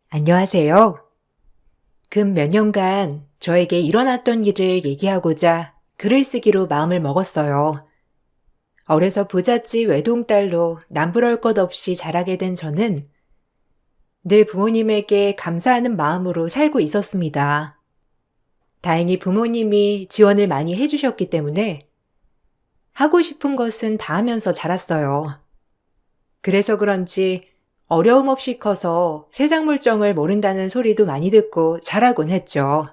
안녕하세요. 근 몇 년간 저에게 일어났던 일을 얘기하고자 글을 쓰기로 마음을 먹었어요. 어려서 부잣집 외동딸로 남부러울 것 없이 자라게 된 저는 늘 부모님에게 감사하는 마음으로 살고 있었습니다. 다행히 부모님이 지원을 많이 해주셨기 때문에 하고 싶은 것은 다 하면서 자랐어요. 그래서 그런지 어려움 없이 커서 세상 물정을 모른다는 소리도 많이 듣고 자라곤 했죠.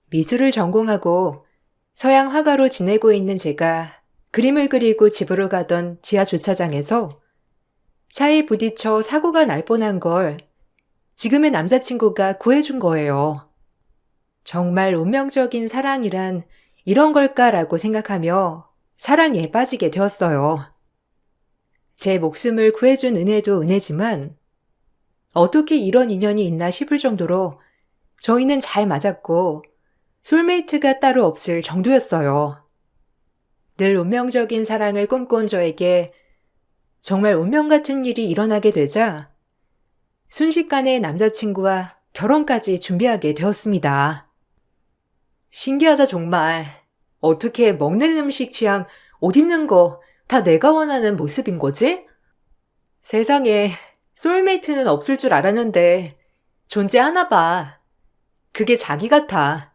미술을 전공하고 서양 화가로 지내고 있는 제가 그림을 그리고 집으로 가던 지하 주차장에서 차에 부딪혀 사고가 날 뻔한 걸 지금의 남자친구가 구해준 거예요. 정말 운명적인 사랑이란 이런 걸까라고 생각하며 사랑에 빠지게 되었어요. 제 목숨을 구해준 은혜도 은혜지만 어떻게 이런 인연이 있나 싶을 정도로 저희는 잘 맞았고 솔메이트가 따로 없을 정도였어요. 늘 운명적인 사랑을 꿈꿔온 저에게 정말 운명 같은 일이 일어나게 되자 순식간에 남자친구와 결혼까지 준비하게 되었습니다. 신기하다 정말. 어떻게 먹는 음식 취향, 옷 입는 거 다 내가 원하는 모습인 거지? 세상에 소울메이트는 없을 줄 알았는데 존재하나 봐. 그게 자기 같아.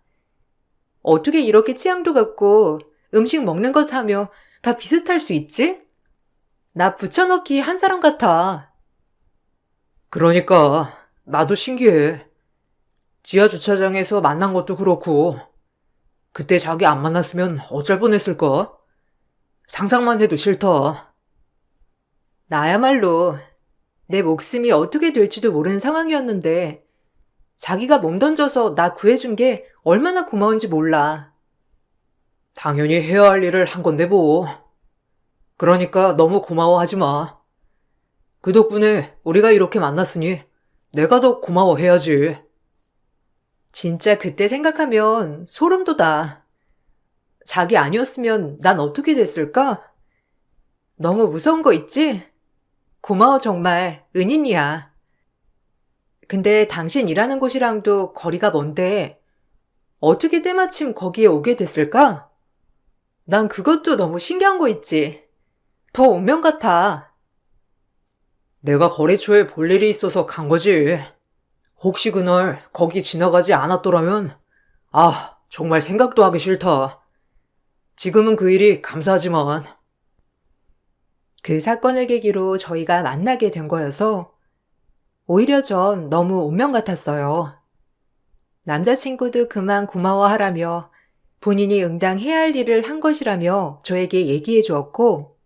어떻게 이렇게 취향도 같고 음식 먹는 것 하며 다 비슷할 수 있지? 나 붙여넣기 한 사람 같아. 그러니까 나도 신기해. 지하 주차장에서 만난 것도 그렇고 그때 자기 안 만났으면 어쩔 뻔했을까? 상상만 해도 싫다. 나야말로 내 목숨이 어떻게 될지도 모르는 상황이었는데 자기가 몸 던져서 나 구해준 게 얼마나 고마운지 몰라. 당연히 해야 할 일을 한 건데 뭐. 그러니까 너무 고마워하지 마. 그 덕분에 우리가 이렇게 만났으니 내가 더 고마워해야지. 진짜 그때 생각하면 소름 돋아. 자기 아니었으면 난 어떻게 됐을까? 너무 무서운 거 있지? 고마워 정말. 은인이야. 근데 당신 일하는 곳이랑도 거리가 먼데 어떻게 때마침 거기에 오게 됐을까? 난 그것도 너무 신기한 거 있지. 더 운명 같아. 내가 거래처에 볼 일이 있어서 간 거지. 혹시 그날 거기 지나가지 않았더라면 정말 생각도 하기 싫다. 지금은 그 일이 감사하지만. 그 사건을 계기로 저희가 만나게 된 거여서 오히려 전 너무 운명 같았어요. 남자친구도 그만 고마워하라며 본인이 응당해야 할 일을 한 것이라며 저에게 얘기해 주었고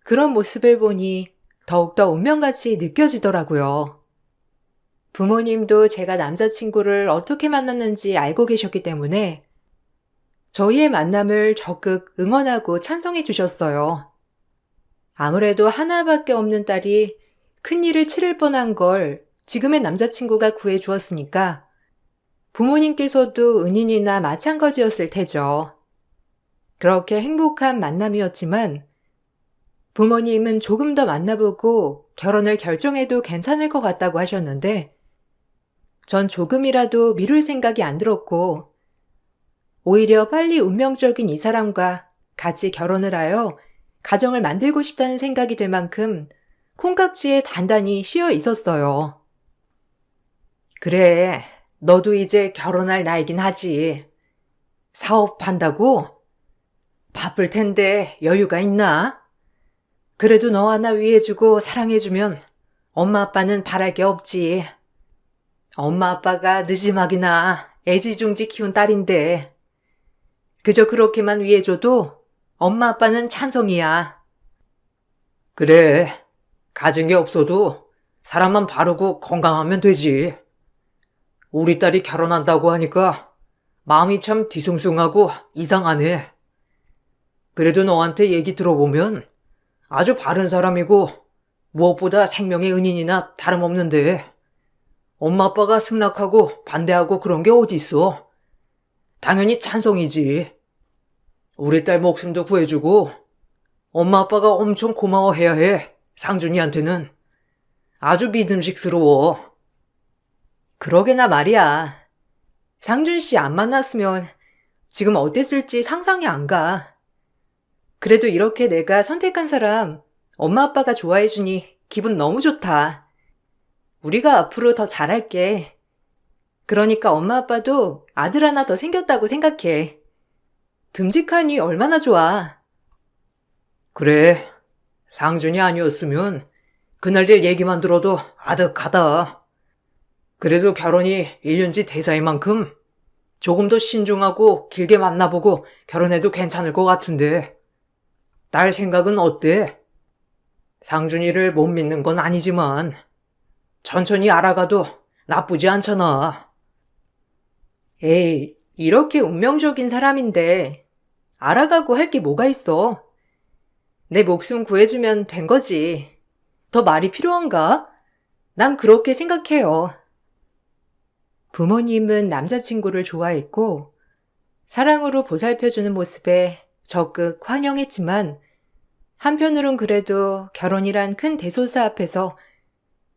그런 모습을 보니 더욱더 운명같이 느껴지더라고요. 부모님도 제가 남자친구를 어떻게 만났는지 알고 계셨기 때문에 저희의 만남을 적극 응원하고 찬성해 주셨어요. 아무래도 하나밖에 없는 딸이 큰일을 치를 뻔한 걸 지금의 남자친구가 구해 주었으니까 부모님께서도 은인이나 마찬가지였을 테죠. 그렇게 행복한 만남이었지만 부모님은 조금 더 만나보고 결혼을 결정해도 괜찮을 것 같다고 하셨는데 전 조금이라도 미룰 생각이 안 들었고 오히려 빨리 운명적인 이 사람과 같이 결혼을 하여 가정을 만들고 싶다는 생각이 들 만큼 콩깍지에 단단히 씌어 있었어요. 그래, 너도 이제 결혼할 나이긴 하지. 사업한다고? 바쁠 텐데 여유가 있나? 그래도 너 하나 위해주고 사랑해주면 엄마 아빠는 바랄 게 없지. 엄마 아빠가 늦지막이나 애지중지 키운 딸인데 그저 그렇게만 위해줘도 엄마 아빠는 찬성이야. 그래, 가진 게 없어도 사람만 바르고 건강하면 되지. 우리 딸이 결혼한다고 하니까 마음이 참 뒤숭숭하고 이상하네. 그래도 너한테 얘기 들어보면 아주 바른 사람이고 무엇보다 생명의 은인이나 다름없는데 엄마 아빠가 승낙하고 반대하고 그런 게 어디 있어? 당연히 찬성이지. 우리 딸 목숨도 구해주고 엄마 아빠가 엄청 고마워해야 해. 상준이한테는 아주 믿음직스러워. 그러게나 말이야. 상준 씨 안 만났으면 지금 어땠을지 상상이 안 가. 그래도 이렇게 내가 선택한 사람 엄마 아빠가 좋아해주니 기분 너무 좋다. 우리가 앞으로 더 잘할게. 그러니까 엄마 아빠도 아들 하나 더 생겼다고 생각해. 듬직하니 얼마나 좋아. 그래, 상준이 아니었으면 그날 일 얘기만 들어도 아득하다. 그래도 결혼이 1년지 대사인 만큼 조금 더 신중하고 길게 만나보고 결혼해도 괜찮을 것 같은데. 딸 생각은 어때? 상준이를 못 믿는 건 아니지만 천천히 알아가도 나쁘지 않잖아. 에이, 이렇게 운명적인 사람인데 알아가고 할 게 뭐가 있어. 내 목숨 구해주면 된 거지. 더 말이 필요한가? 난 그렇게 생각해요. 부모님은 남자친구를 좋아했고 사랑으로 보살펴주는 모습에 적극 환영했지만 한편으론 그래도 결혼이란 큰 대소사 앞에서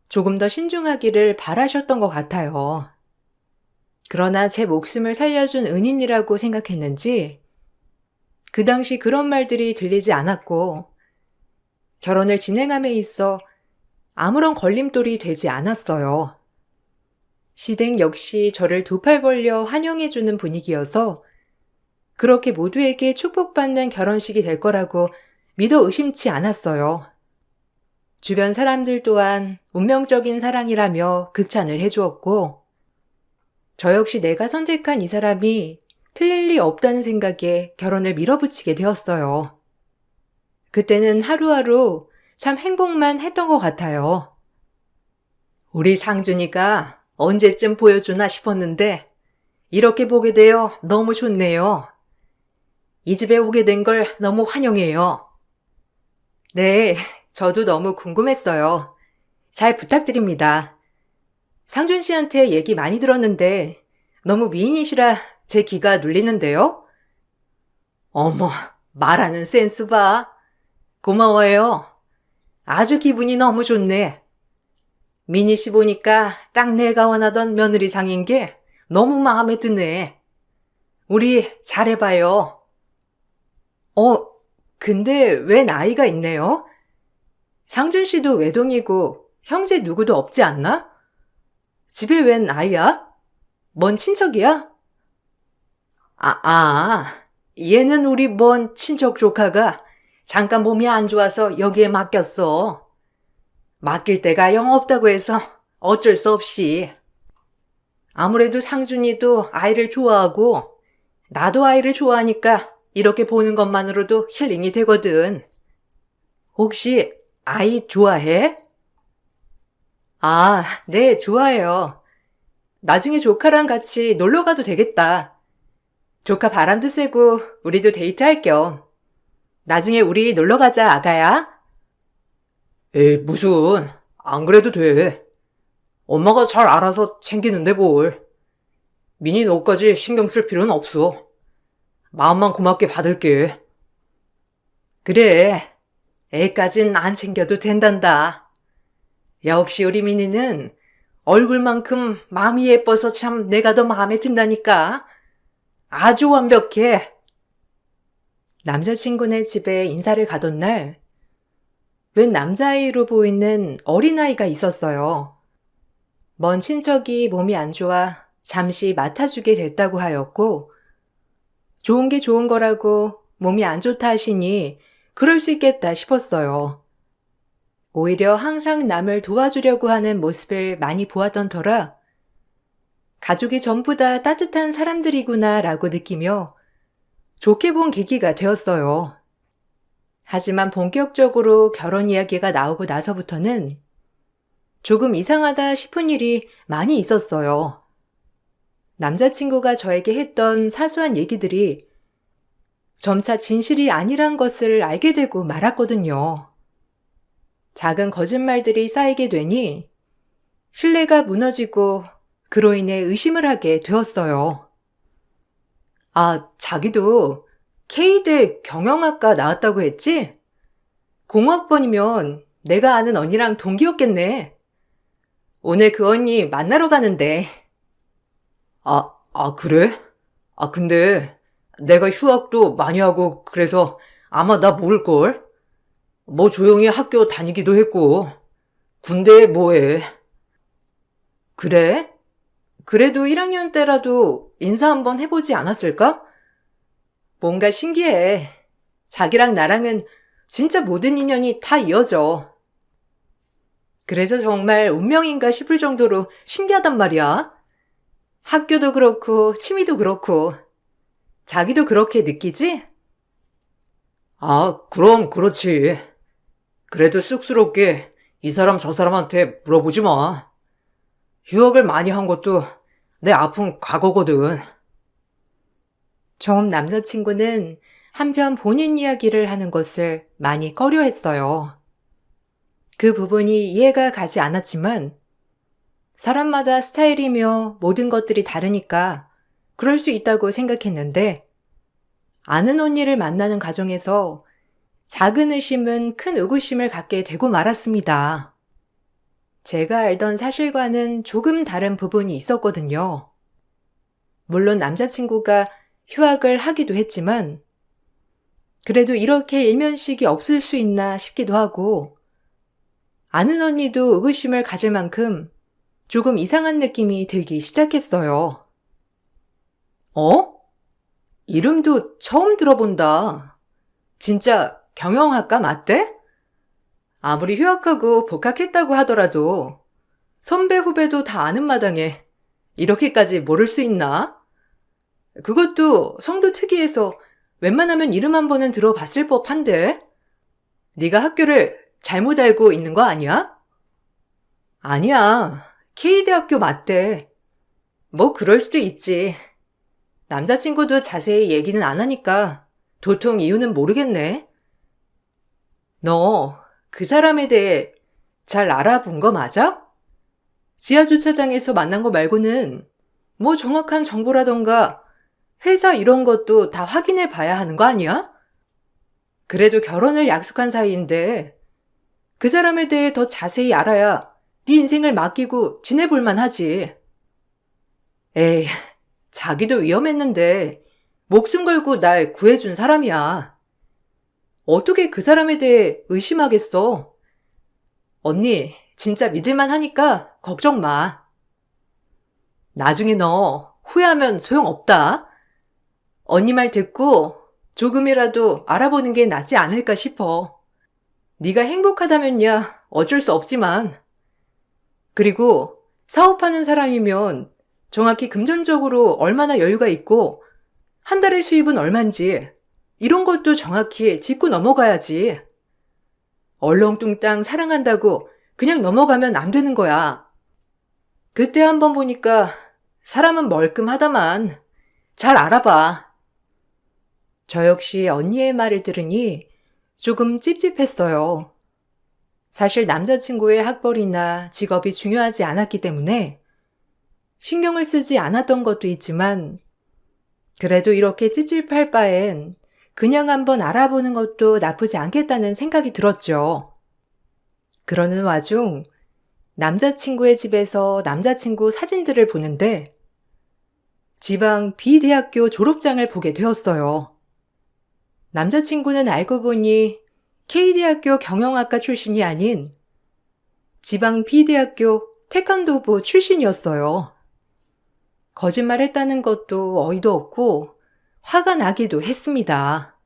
조금 더 신중하기를 바라셨던 것 같아요. 그러나 제 목숨을 살려준 은인이라고 생각했는지 그 당시 그런 말들이 들리지 않았고 결혼을 진행함에 있어 아무런 걸림돌이 되지 않았어요. 시댁 역시 저를 두 팔 벌려 환영해주는 분위기여서 그렇게 모두에게 축복받는 결혼식이 될 거라고 믿어 의심치 않았어요. 주변 사람들 또한 운명적인 사랑이라며 극찬을 해주었고 저 역시 내가 선택한 이 사람이 틀릴 리 없다는 생각에 결혼을 밀어붙이게 되었어요. 그때는 하루하루 참 행복만 했던 것 같아요. 우리 상준이가 언제쯤 보여주나 싶었는데 이렇게 보게 되어 너무 좋네요. 이 집에 오게 된 걸 너무 환영해요. 네, 저도 너무 궁금했어요. 잘 부탁드립니다. 상준 씨한테 얘기 많이 들었는데 너무 미인이시라 제 귀가 눌리는데요? 어머, 말하는 센스 봐. 고마워요. 아주 기분이 너무 좋네. 미니 씨 보니까 딱 내가 원하던 며느리상인 게 너무 마음에 드네. 우리 잘해봐요. 근데 왜 나이가 있네요? 상준 씨도 외동이고 형제 누구도 없지 않나? 집에 웬 아이야? 먼 친척이야? 얘는 우리 먼 친척 조카가 잠깐 몸이 안 좋아서 여기에 맡겼어. 맡길 데가 영 없다고 해서 어쩔 수 없이. 아무래도 상준이도 아이를 좋아하고 나도 아이를 좋아하니까 이렇게 보는 것만으로도 힐링이 되거든. 혹시 아이 좋아해? 네, 좋아해요. 나중에 조카랑 같이 놀러 가도 되겠다. 조카 바람도 쐬고 우리도 데이트할 겸. 나중에 우리 놀러 가자, 아가야. 에이, 무슨. 안 그래도 돼. 엄마가 잘 알아서 챙기는데 뭘. 미니 너까지 신경 쓸 필요는 없어. 마음만 고맙게 받을게. 그래, 애까진 안 챙겨도 된단다. 역시 우리 미니는 얼굴만큼 마음이 예뻐서 참 내가 더 마음에 든다니까. 아주 완벽해. 남자친구네 집에 인사를 가던 날, 웬 남자아이로 보이는 어린아이가 있었어요. 먼 친척이 몸이 안 좋아 잠시 맡아주게 됐다고 하였고, 좋은 게 좋은 거라고 몸이 안 좋다 하시니 그럴 수 있겠다 싶었어요. 오히려 항상 남을 도와주려고 하는 모습을 많이 보았던 터라 가족이 전부 다 따뜻한 사람들이구나 라고 느끼며 좋게 본 계기가 되었어요. 하지만 본격적으로 결혼 이야기가 나오고 나서부터는 조금 이상하다 싶은 일이 많이 있었어요. 남자친구가 저에게 했던 사소한 얘기들이 점차 진실이 아니란 것을 알게 되고 말았거든요. 작은 거짓말들이 쌓이게 되니 신뢰가 무너지고 그로 인해 의심을 하게 되었어요. 자기도 K대 경영학과 나왔다고 했지? 공학번이면 내가 아는 언니랑 동기였겠네. 오늘 그 언니 만나러 가는데. 그래? 근데 내가 휴학도 많이 하고 그래서 아마 나 모를걸? 뭐 조용히 학교 다니기도 했고, 군대에 뭐해? 그래? 그래도 1학년 때라도 인사 한번 해보지 않았을까? 뭔가 신기해. 자기랑 나랑은 진짜 모든 인연이 다 이어져. 그래서 정말 운명인가 싶을 정도로 신기하단 말이야. 학교도 그렇고, 취미도 그렇고. 자기도 그렇게 느끼지? 그럼 그렇지. 그래도 쑥스럽게 이 사람 저 사람한테 물어보지 마. 휴학을 많이 한 것도 내 아픈 과거거든. 처음 남자친구는 한편 본인 이야기를 하는 것을 많이 꺼려했어요. 그 부분이 이해가 가지 않았지만 사람마다 스타일이며 모든 것들이 다르니까 그럴 수 있다고 생각했는데 아는 언니를 만나는 과정에서 작은 의심은 큰 의구심을 갖게 되고 말았습니다. 제가 알던 사실과는 조금 다른 부분이 있었거든요. 물론 남자친구가 휴학을 하기도 했지만 그래도 이렇게 일면식이 없을 수 있나 싶기도 하고 아는 언니도 의구심을 가질 만큼 조금 이상한 느낌이 들기 시작했어요. 어? 이름도 처음 들어본다. 진짜 경영학과 맞대? 아무리 휴학하고 복학했다고 하더라도 선배 후배도 다 아는 마당에 이렇게까지 모를 수 있나? 그것도 성도 특이해서 웬만하면 이름 한 번은 들어봤을 법한데? 네가 학교를 잘못 알고 있는 거 아니야? 아니야. K대학교 맞대. 뭐 그럴 수도 있지. 남자친구도 자세히 얘기는 안 하니까 도통 이유는 모르겠네. 너 그 사람에 대해 잘 알아본 거 맞아? 지하 주차장에서 만난 거 말고는 뭐 정확한 정보라던가 회사 이런 것도 다 확인해 봐야 하는 거 아니야? 그래도 결혼을 약속한 사이인데 그 사람에 대해 더 자세히 알아야 네 인생을 맡기고 지내볼 만하지. 에이, 자기도 위험했는데 목숨 걸고 날 구해준 사람이야. 어떻게 그 사람에 대해 의심하겠어? 언니, 진짜 믿을만 하니까 걱정 마. 나중에 너 후회하면 소용없다. 언니 말 듣고 조금이라도 알아보는 게 낫지 않을까 싶어. 네가 행복하다면야 어쩔 수 없지만. 그리고 사업하는 사람이면 정확히 금전적으로 얼마나 여유가 있고 한 달의 수입은 얼만지 이런 것도 정확히 짚고 넘어가야지. 얼렁뚱땅 사랑한다고 그냥 넘어가면 안 되는 거야. 그때 한번 보니까 사람은 멀끔하다만 잘 알아봐. 저 역시 언니의 말을 들으니 조금 찝찝했어요. 사실 남자친구의 학벌이나 직업이 중요하지 않았기 때문에 신경을 쓰지 않았던 것도 있지만 그래도 이렇게 찝찝할 바엔 그냥 한번 알아보는 것도 나쁘지 않겠다는 생각이 들었죠. 그러는 와중 남자친구의 집에서 남자친구 사진들을 보는데 지방 B대학교 졸업장을 보게 되었어요. 남자친구는 알고 보니 K대학교 경영학과 출신이 아닌 지방 B대학교 태권도부 출신이었어요. 거짓말했다는 것도 어이도 없고 화가 나기도 했습니다.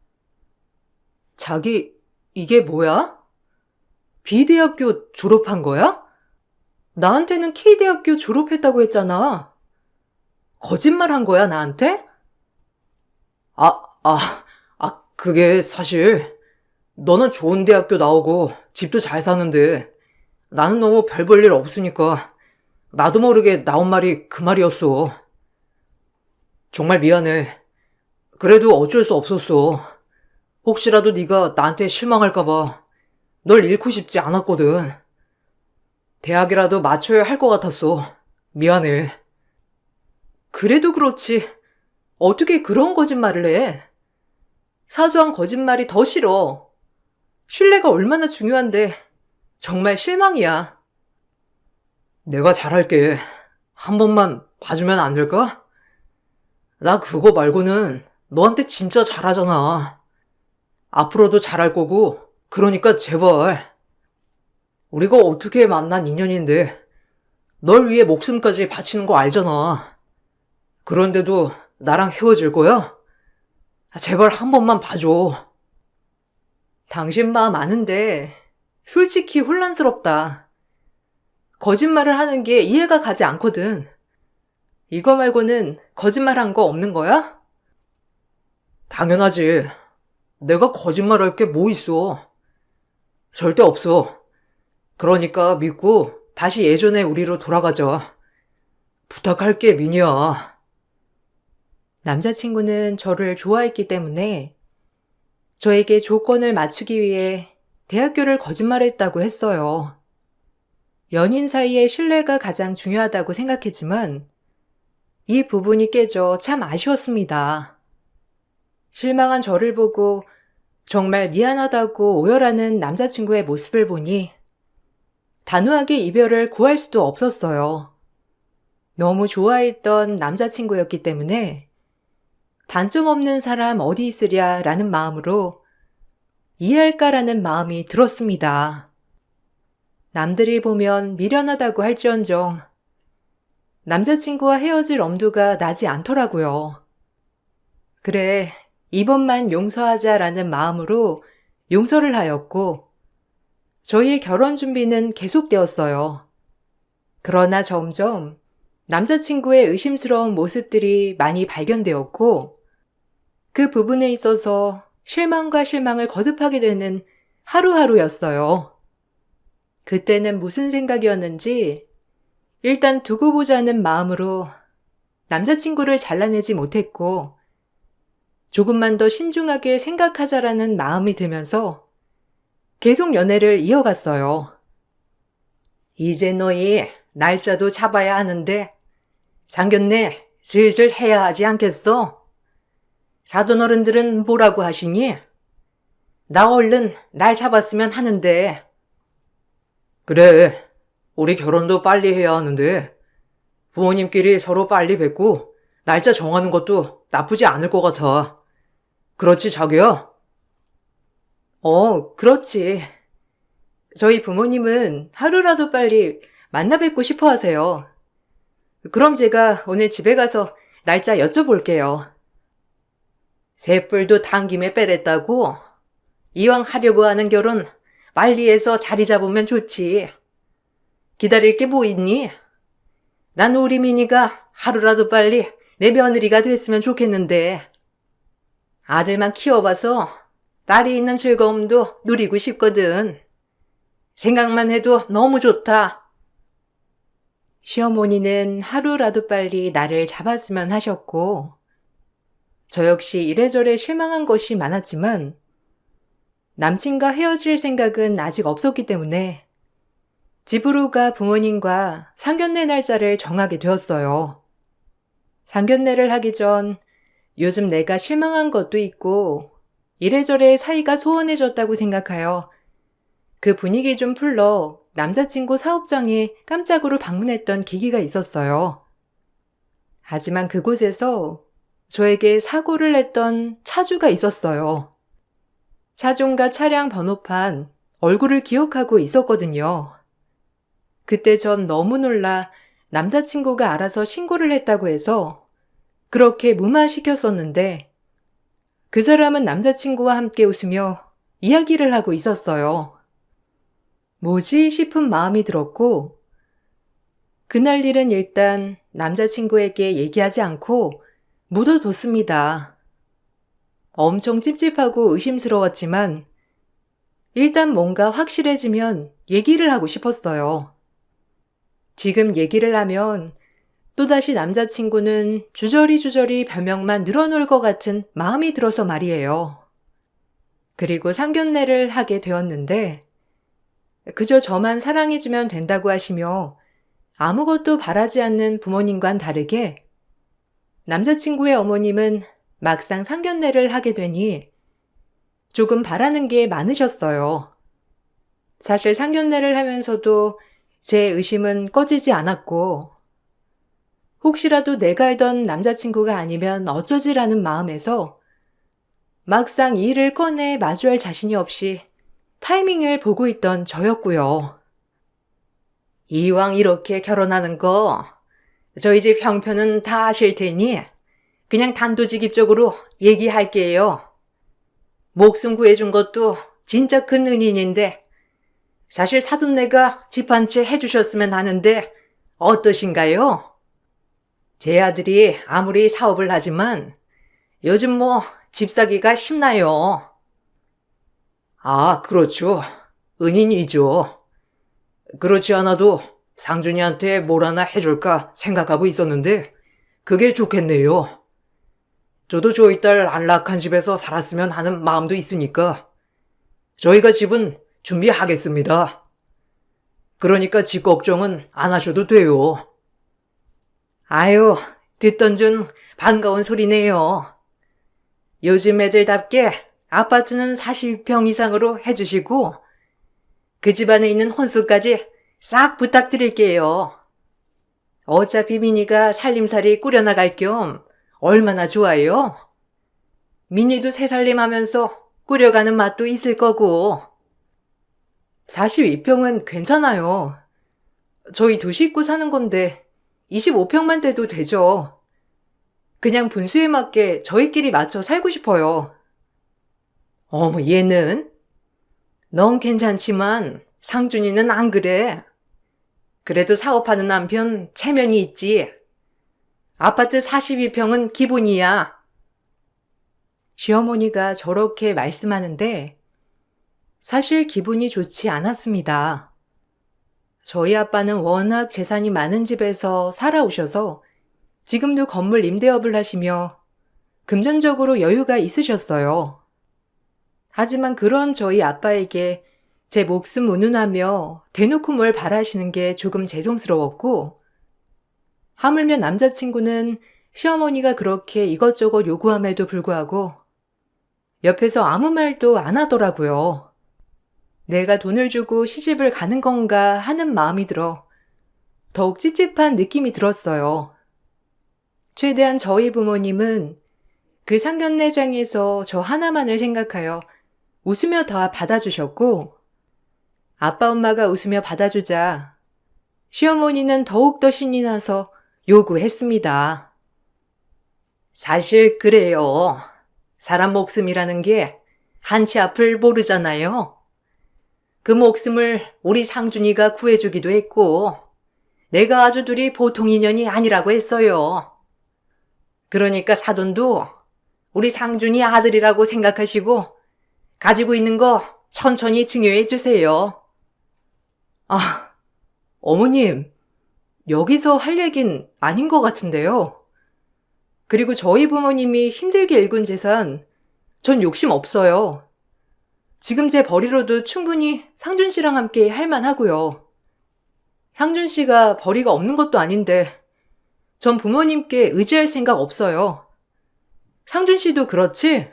자기, 이게 뭐야? B대학교 졸업한 거야? 나한테는 K대학교 졸업했다고 했잖아. 거짓말한 거야, 나한테? 아, 그게 사실 너는 좋은 대학교 나오고 집도 잘 사는데 나는 너무 별 볼 일 없으니까 나도 모르게 나온 말이 그 말이었어. 정말 미안해. 그래도 어쩔 수 없었어. 혹시라도 네가 나한테 실망할까 봐 널 잃고 싶지 않았거든. 대학이라도 맞춰야 할 것 같았어. 미안해. 그래도 그렇지. 어떻게 그런 거짓말을 해? 사소한 거짓말이 더 싫어. 신뢰가 얼마나 중요한데 정말 실망이야. 내가 잘할게. 한 번만 봐주면 안 될까? 나 그거 말고는 너한테 진짜 잘하잖아. 앞으로도 잘할 거고, 그러니까 제발. 우리가 어떻게 만난 인연인데, 널 위해 목숨까지 바치는 거 알잖아. 그런데도 나랑 헤어질 거야? 제발 한 번만 봐줘. 당신 마음 아는데 솔직히 혼란스럽다. 거짓말을 하는 게 이해가 가지 않거든. 이거 말고는 거짓말한 거 없는 거야? 당연하지. 내가 거짓말할 게 뭐 있어. 절대 없어. 그러니까 믿고 다시 예전의 우리로 돌아가자. 부탁할게, 미니야. 남자친구는 저를 좋아했기 때문에 저에게 조건을 맞추기 위해 대학교를 거짓말했다고 했어요. 연인 사이의 신뢰가 가장 중요하다고 생각했지만 이 부분이 깨져 참 아쉬웠습니다. 실망한 저를 보고 정말 미안하다고 오열하는 남자친구의 모습을 보니 단호하게 이별을 고할 수도 없었어요. 너무 좋아했던 남자친구였기 때문에 단점 없는 사람 어디 있으랴 라는 마음으로 이해할까라는 마음이 들었습니다. 남들이 보면 미련하다고 할지언정 남자친구와 헤어질 엄두가 나지 않더라고요. 그래, 이번만 용서하자라는 마음으로 용서를 하였고 저희의 결혼 준비는 계속되었어요. 그러나 점점 남자친구의 의심스러운 모습들이 많이 발견되었고 그 부분에 있어서 실망과 실망을 거듭하게 되는 하루하루였어요. 그때는 무슨 생각이었는지 일단 두고 보자는 마음으로 남자친구를 잘라내지 못했고 조금만 더 신중하게 생각하자라는 마음이 들면서 계속 연애를 이어갔어요. 이제 너희 날짜도 잡아야 하는데 상견례 슬슬 해야 하지 않겠어? 사돈 어른들은 뭐라고 하시니? 나 얼른 날 잡았으면 하는데. 그래, 우리 결혼도 빨리 해야 하는데, 부모님끼리 서로 빨리 뵙고, 날짜 정하는 것도 나쁘지 않을 것 같아. 그렇지, 자기야? 그렇지. 저희 부모님은 하루라도 빨리 만나 뵙고 싶어 하세요. 그럼 제가 오늘 집에 가서 날짜 여쭤볼게요. 새뿔도 당김에 빼랬다고? 이왕 하려고 하는 결혼 빨리 해서 자리 잡으면 좋지. 기다릴 게 뭐 있니? 난 우리 미니가 하루라도 빨리 내 며느리가 됐으면 좋겠는데. 아들만 키워봐서 딸이 있는 즐거움도 누리고 싶거든. 생각만 해도 너무 좋다. 시어머니는 하루라도 빨리 나를 잡았으면 하셨고, 저 역시 이래저래 실망한 것이 많았지만, 남친과 헤어질 생각은 아직 없었기 때문에, 집으로 가 부모님과 상견례 날짜를 정하게 되었어요. 상견례를 하기 전 요즘 내가 실망한 것도 있고, 이래저래 사이가 소원해졌다고 생각하여 그 분위기 좀 풀러 남자친구 사업장에 깜짝으로 방문했던 계기가 있었어요. 하지만 그곳에서 저에게 사고를 냈던 차주가 있었어요. 차종과 차량 번호판, 얼굴을 기억하고 있었거든요. 그때 전 너무 놀라 남자친구가 알아서 신고를 했다고 해서 그렇게 무마시켰었는데 그 사람은 남자친구와 함께 웃으며 이야기를 하고 있었어요. 뭐지 싶은 마음이 들었고 그날 일은 일단 남자친구에게 얘기하지 않고 묻어뒀습니다. 엄청 찝찝하고 의심스러웠지만 일단 뭔가 확실해지면 얘기를 하고 싶었어요. 지금 얘기를 하면 또다시 남자친구는 주저리 별명만 늘어놓을 것 같은 마음이 들어서 말이에요. 그리고 상견례를 하게 되었는데 그저 저만 사랑해주면 된다고 하시며 아무것도 바라지 않는 부모님과는 다르게 남자친구의 어머님은 막상 상견례를 하게 되니 조금 바라는 게 많으셨어요. 사실 상견례를 하면서도 제 의심은 꺼지지 않았고, 혹시라도 내가 알던 남자친구가 아니면 어쩌지라는 마음에서 막상 이 일을 꺼내 마주할 자신이 없이 타이밍을 보고 있던 저였고요. 이왕 이렇게 결혼하는 거 저희 집 형편은 다 아실 테니 그냥 단도직입적으로 얘기할게요. 목숨 구해준 것도 진짜 큰 은인인데 사실 사돈네가 집 한 채 해주셨으면 하는데 어떠신가요? 제 아들이 아무리 사업을 하지만 요즘 뭐 집 사기가 쉽나요? 아, 그렇죠. 은인이죠. 그렇지 않아도 상준이한테 뭘 하나 해줄까 생각하고 있었는데 그게 좋겠네요. 저도 저희 딸 안락한 집에서 살았으면 하는 마음도 있으니까 저희가 집은 준비하겠습니다. 그러니까 집 걱정은 안 하셔도 돼요. 아유, 듣던 중 반가운 소리네요. 요즘 애들답게 아파트는 42평 이상으로 해주시고 그 집안에 있는 혼수까지 싹 부탁드릴게요. 어차피 미니가 살림살이 꾸려나갈 겸 얼마나 좋아요? 미니도 새살림하면서 꾸려가는 맛도 있을 거고. 42평은 괜찮아요. 저희 두 식구 사는 건데 25평만 돼도 되죠. 그냥 분수에 맞게 저희끼리 맞춰 살고 싶어요. 어머, 얘는? 넌 괜찮지만 상준이는 안 그래. 그래도 사업하는 남편 체면이 있지. 아파트 42평은 기본이야. 시어머니가 저렇게 말씀하는데 사실 기분이 좋지 않았습니다. 저희 아빠는 워낙 재산이 많은 집에서 살아오셔서 지금도 건물 임대업을 하시며 금전적으로 여유가 있으셨어요. 하지만 그런 저희 아빠에게 제 목숨 운운하며 대놓고 뭘 바라시는 게 조금 죄송스러웠고, 하물며 남자친구는 시어머니가 그렇게 이것저것 요구함에도 불구하고 옆에서 아무 말도 안 하더라고요. 내가 돈을 주고 시집을 가는 건가 하는 마음이 들어 더욱 찝찝한 느낌이 들었어요. 최대한 저희 부모님은 그 상견례장에서 저 하나만을 생각하여 웃으며 다 받아주셨고, 아빠 엄마가 웃으며 받아주자 시어머니는 더욱더 신이 나서 요구했습니다. 사실 그래요. 사람 목숨이라는 게 한치 앞을 모르잖아요. 그 목숨을 우리 상준이가 구해주기도 했고, 내가 아주 둘이 보통 인연이 아니라고 했어요. 그러니까 사돈도 우리 상준이 아들이라고 생각하시고 가지고 있는 거 천천히 증여해 주세요. 아, 어머님, 여기서 할 얘긴 아닌 것 같은데요. 그리고 저희 부모님이 힘들게 일군 재산, 전 욕심 없어요. 지금 제 벌이로도 충분히 상준 씨랑 함께 할 만하고요. 상준 씨가 벌이가 없는 것도 아닌데 전 부모님께 의지할 생각 없어요. 상준 씨도 그렇지?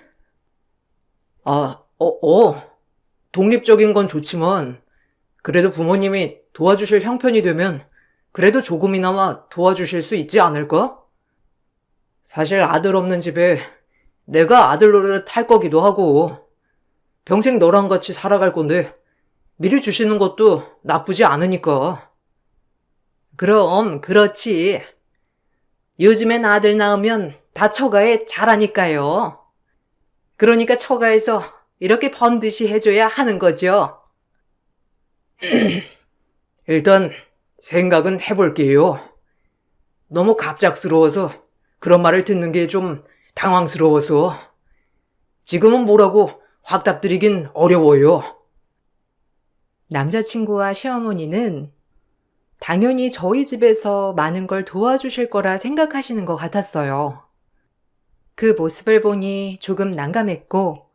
독립적인 건 좋지만 그래도 부모님이 도와주실 형편이 되면 그래도 조금이나마 도와주실 수 있지 않을까? 사실 아들 없는 집에 내가 아들 노릇 할 거기도 하고 평생 너랑 같이 살아갈 건데 미리 주시는 것도 나쁘지 않으니까. 그럼 그렇지. 요즘엔 아들 낳으면 다 처가에 잘하니까요. 그러니까 처가에서 이렇게 번듯이 해줘야 하는 거죠. 일단 생각은 해볼게요. 너무 갑작스러워서 그런 말을 듣는 게 좀 당황스러워서 지금은 뭐라고 확답드리긴 어려워요. 남자친구와 시어머니는 당연히 저희 집에서 많은 걸 도와주실 거라 생각하시는 것 같았어요. 그 모습을 보니 조금 난감했고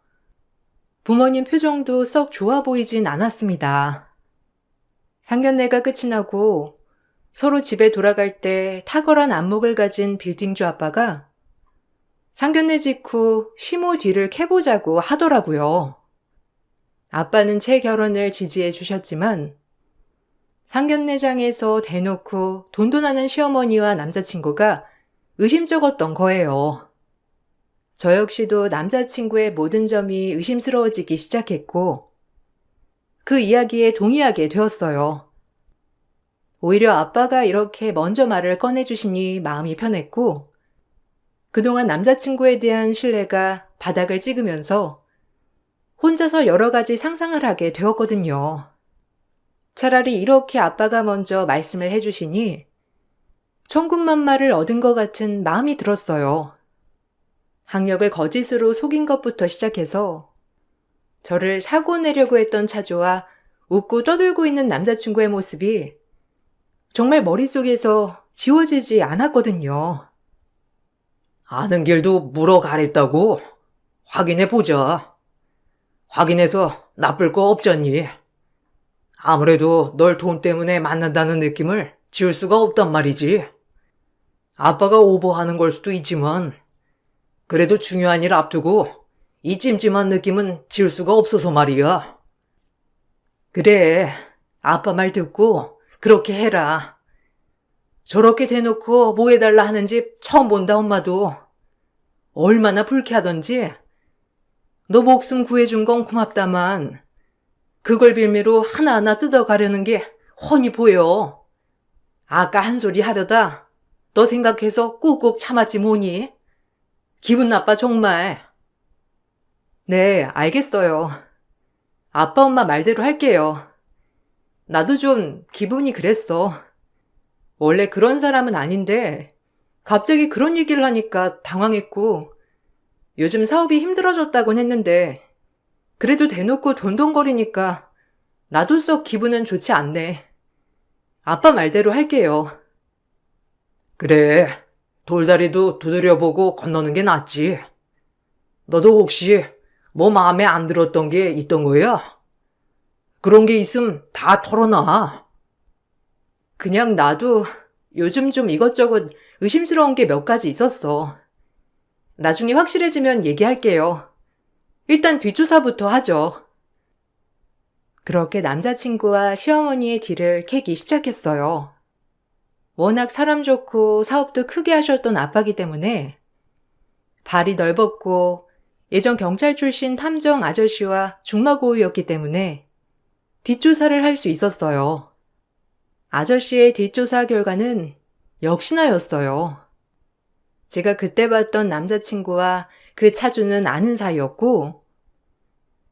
부모님 표정도 썩 좋아 보이진 않았습니다. 상견례가 끝이 나고 서로 집에 돌아갈 때 탁월한 안목을 가진 빌딩주 아빠가 상견례 직후 시모 뒤를 캐보자고 하더라고요. 아빠는 제 결혼을 지지해 주셨지만 상견례장에서 대놓고 돈도 나는 시어머니와 남자친구가 의심쩍었던 거예요. 저 역시도 남자친구의 모든 점이 의심스러워지기 시작했고 그 이야기에 동의하게 되었어요. 오히려 아빠가 이렇게 먼저 말을 꺼내주시니 마음이 편했고 그동안 남자친구에 대한 신뢰가 바닥을 찍으면서 혼자서 여러 가지 상상을 하게 되었거든요. 차라리 이렇게 아빠가 먼저 말씀을 해주시니 천군만마를 얻은 것 같은 마음이 들었어요. 학력을 거짓으로 속인 것부터 시작해서 저를 사고 내려고 했던 차주와 웃고 떠들고 있는 남자친구의 모습이 정말 머릿속에서 지워지지 않았거든요. 아는 길도 물어가랬다고? 확인해보자. 확인해서 나쁠 거 없잖니. 아무래도 널 돈 때문에 만난다는 느낌을 지울 수가 없단 말이지. 아빠가 오버하는 걸 수도 있지만 그래도 중요한 일 앞두고 이 찜찜한 느낌은 지울 수가 없어서 말이야. 그래, 아빠 말 듣고 그렇게 해라. 저렇게 대놓고 뭐 해달라 하는 집 처음 본다 엄마도. 얼마나 불쾌하던지. 너 목숨 구해준 건 고맙다만 그걸 빌미로 하나하나 뜯어가려는 게 훤히 보여. 아까 한 소리 하려다 너 생각해서 꾹꾹 참았지 뭐니? 기분 나빠 정말. 네, 알겠어요. 아빠 엄마 말대로 할게요. 나도 좀 기분이 그랬어. 원래 그런 사람은 아닌데 갑자기 그런 얘기를 하니까 당황했고 요즘 사업이 힘들어졌다곤 했는데 그래도 대놓고 돈돈거리니까 나도 썩 기분은 좋지 않네. 아빠 말대로 할게요. 그래, 돌다리도 두드려보고 건너는 게 낫지. 너도 혹시 뭐 마음에 안 들었던 게 있던 거야? 그런 게 있음 다 털어놔. 그냥 나도 요즘 좀 이것저것 의심스러운 게 몇 가지 있었어. 나중에 확실해지면 얘기할게요. 일단 뒷조사부터 하죠. 그렇게 남자친구와 시어머니의 뒤를 캐기 시작했어요. 워낙 사람 좋고 사업도 크게 하셨던 아빠기 때문에 발이 넓었고 예전 경찰 출신 탐정 아저씨와 중마고우였기 때문에 뒷조사를 할 수 있었어요. 아저씨의 뒷조사 결과는 역시나였어요. 제가 그때 봤던 남자친구와 그 차주는 아는 사이였고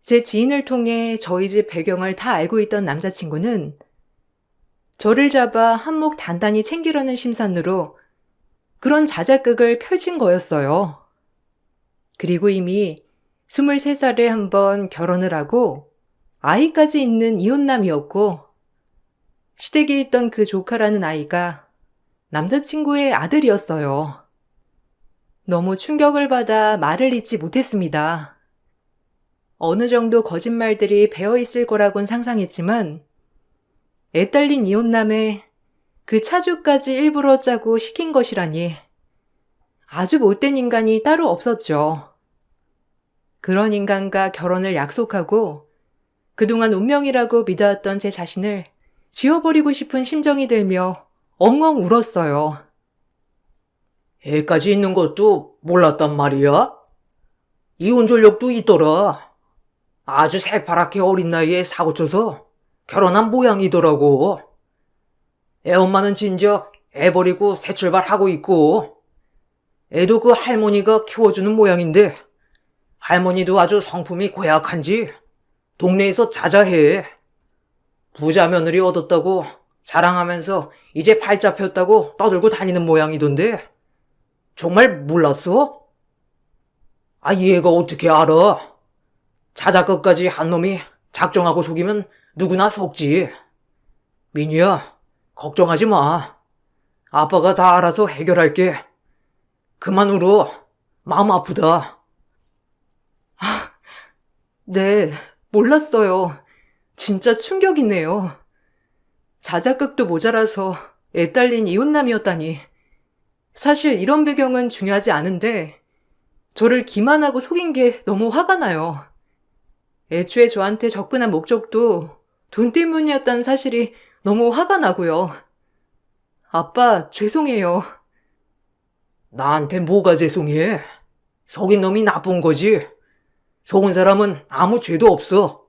제 지인을 통해 저희 집 배경을 다 알고 있던 남자친구는 저를 잡아 한몫 단단히 챙기려는 심산으로 그런 자작극을 펼친 거였어요. 그리고 이미 23살에 한 번 결혼을 하고 아이까지 있는 이혼남이었고 시댁에 있던 그 조카라는 아이가 남자친구의 아들이었어요. 너무 충격을 받아 말을 잇지 못했습니다. 어느 정도 거짓말들이 배어있을 거라곤 상상했지만 애 딸린 이혼남에 그 차주까지 일부러 짜고 시킨 것이라니 아주 못된 인간이 따로 없었죠. 그런 인간과 결혼을 약속하고 그동안 운명이라고 믿어왔던 제 자신을 지워버리고 싶은 심정이 들며 엉엉 울었어요. 애까지 있는 것도 몰랐단 말이야? 이혼 전력도 있더라. 아주 새파랗게 어린 나이에 사고쳐서 결혼한 모양이더라고. 애 엄마는 진작 애 버리고 새 출발하고 있고 애도 그 할머니가 키워주는 모양인데 할머니도 아주 성품이 고약한지 동네에서 자자해. 부자 며느리 얻었다고 자랑하면서 이제 발 잡혔다고 떠들고 다니는 모양이던데 정말 몰랐어? 아, 얘가 어떻게 알아? 자작극까지 한 놈이 작정하고 속이면 누구나 속지. 민희야, 걱정하지 마. 아빠가 다 알아서 해결할게. 그만 울어. 마음 아프다. 네, 몰랐어요. 진짜 충격이네요. 자작극도 모자라서 애 딸린 이혼남이었다니. 사실 이런 배경은 중요하지 않은데 저를 기만하고 속인 게 너무 화가 나요. 애초에 저한테 접근한 목적도 돈 때문이었다는 사실이 너무 화가 나고요. 아빠, 죄송해요. 나한테 뭐가 죄송해? 속인 놈이 나쁜 거지. 속은 사람은 아무 죄도 없어.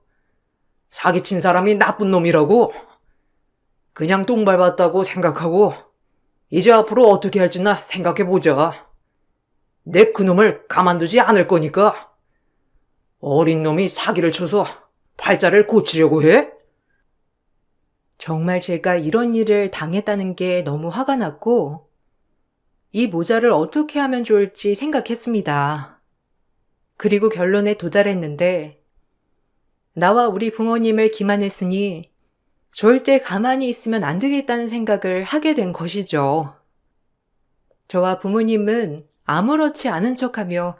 사기친 사람이 나쁜 놈이라고. 그냥 똥 밟았다고 생각하고 이제 앞으로 어떻게 할지나 생각해보자. 내 그놈을 가만두지 않을 거니까. 어린 놈이 사기를 쳐서 팔자를 고치려고 해? 정말 제가 이런 일을 당했다는 게 너무 화가 났고, 이 모자를 어떻게 하면 좋을지 생각했습니다. 그리고 결론에 도달했는데, 나와 우리 부모님을 기만했으니 절대 가만히 있으면 안 되겠다는 생각을 하게 된 것이죠. 저와 부모님은 아무렇지 않은 척하며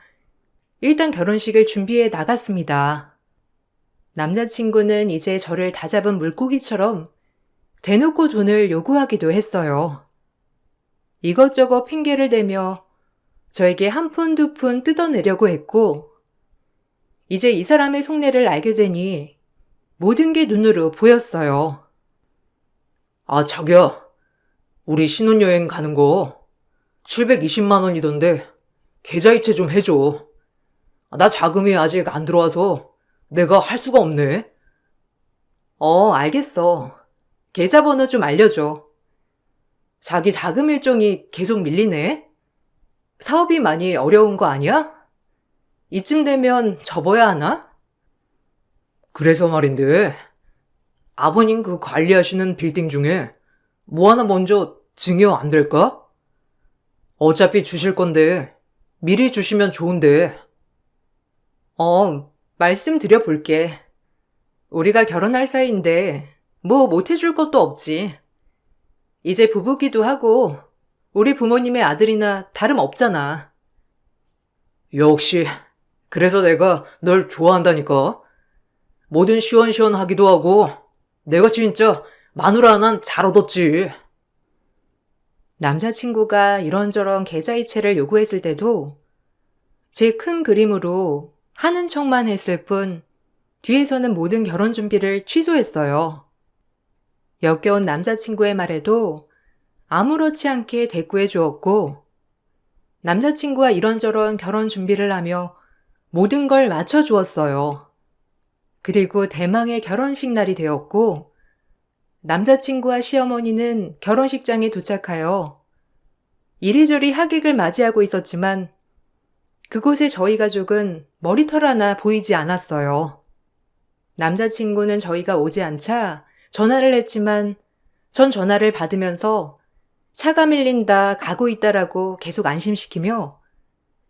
일단 결혼식을 준비해 나갔습니다. 남자친구는 이제 저를 다잡은 물고기처럼 대놓고 돈을 요구하기도 했어요. 이것저것 핑계를 대며 저에게 한 푼 두 푼 뜯어내려고 했고, 이제 이 사람의 속내를 알게 되니 모든 게 눈으로 보였어요. 아, 자기야. 우리 신혼여행 가는 거 720만 원이던데 계좌이체 좀 해줘. 나 자금이 아직 안 들어와서 내가 할 수가 없네. 알겠어. 계좌번호 좀 알려줘. 자기 자금 일정이 계속 밀리네? 사업이 많이 어려운 거 아니야? 이쯤 되면 접어야 하나? 그래서 말인데 아버님 그 관리하시는 빌딩 중에 뭐 하나 먼저 증여 안 될까? 어차피 주실 건데 미리 주시면 좋은데. 말씀드려 볼게. 우리가 결혼할 사이인데 뭐 못해줄 것도 없지. 이제 부부기도 하고 우리 부모님의 아들이나 다름없잖아. 역시 그래서 내가 널 좋아한다니까. 뭐든 시원시원하기도 하고 내가 진짜 마누라 하나는 잘 얻었지. 남자친구가 이런저런 계좌이체를 요구했을 때도 제 큰 그림으로 하는 척만 했을 뿐 뒤에서는 모든 결혼 준비를 취소했어요. 역겨운 남자친구의 말에도 아무렇지 않게 대꾸해 주었고, 남자친구와 이런저런 결혼 준비를 하며 모든 걸 맞춰 주었어요. 그리고 대망의 결혼식 날이 되었고, 남자친구와 시어머니는 결혼식장에 도착하여 이리저리 하객을 맞이하고 있었지만 그곳에 저희 가족은 머리털 하나 보이지 않았어요. 남자친구는 저희가 오지 않자 전화를 했지만 전 전화를 받으면서 차가 밀린다, 가고 있다라고 계속 안심시키며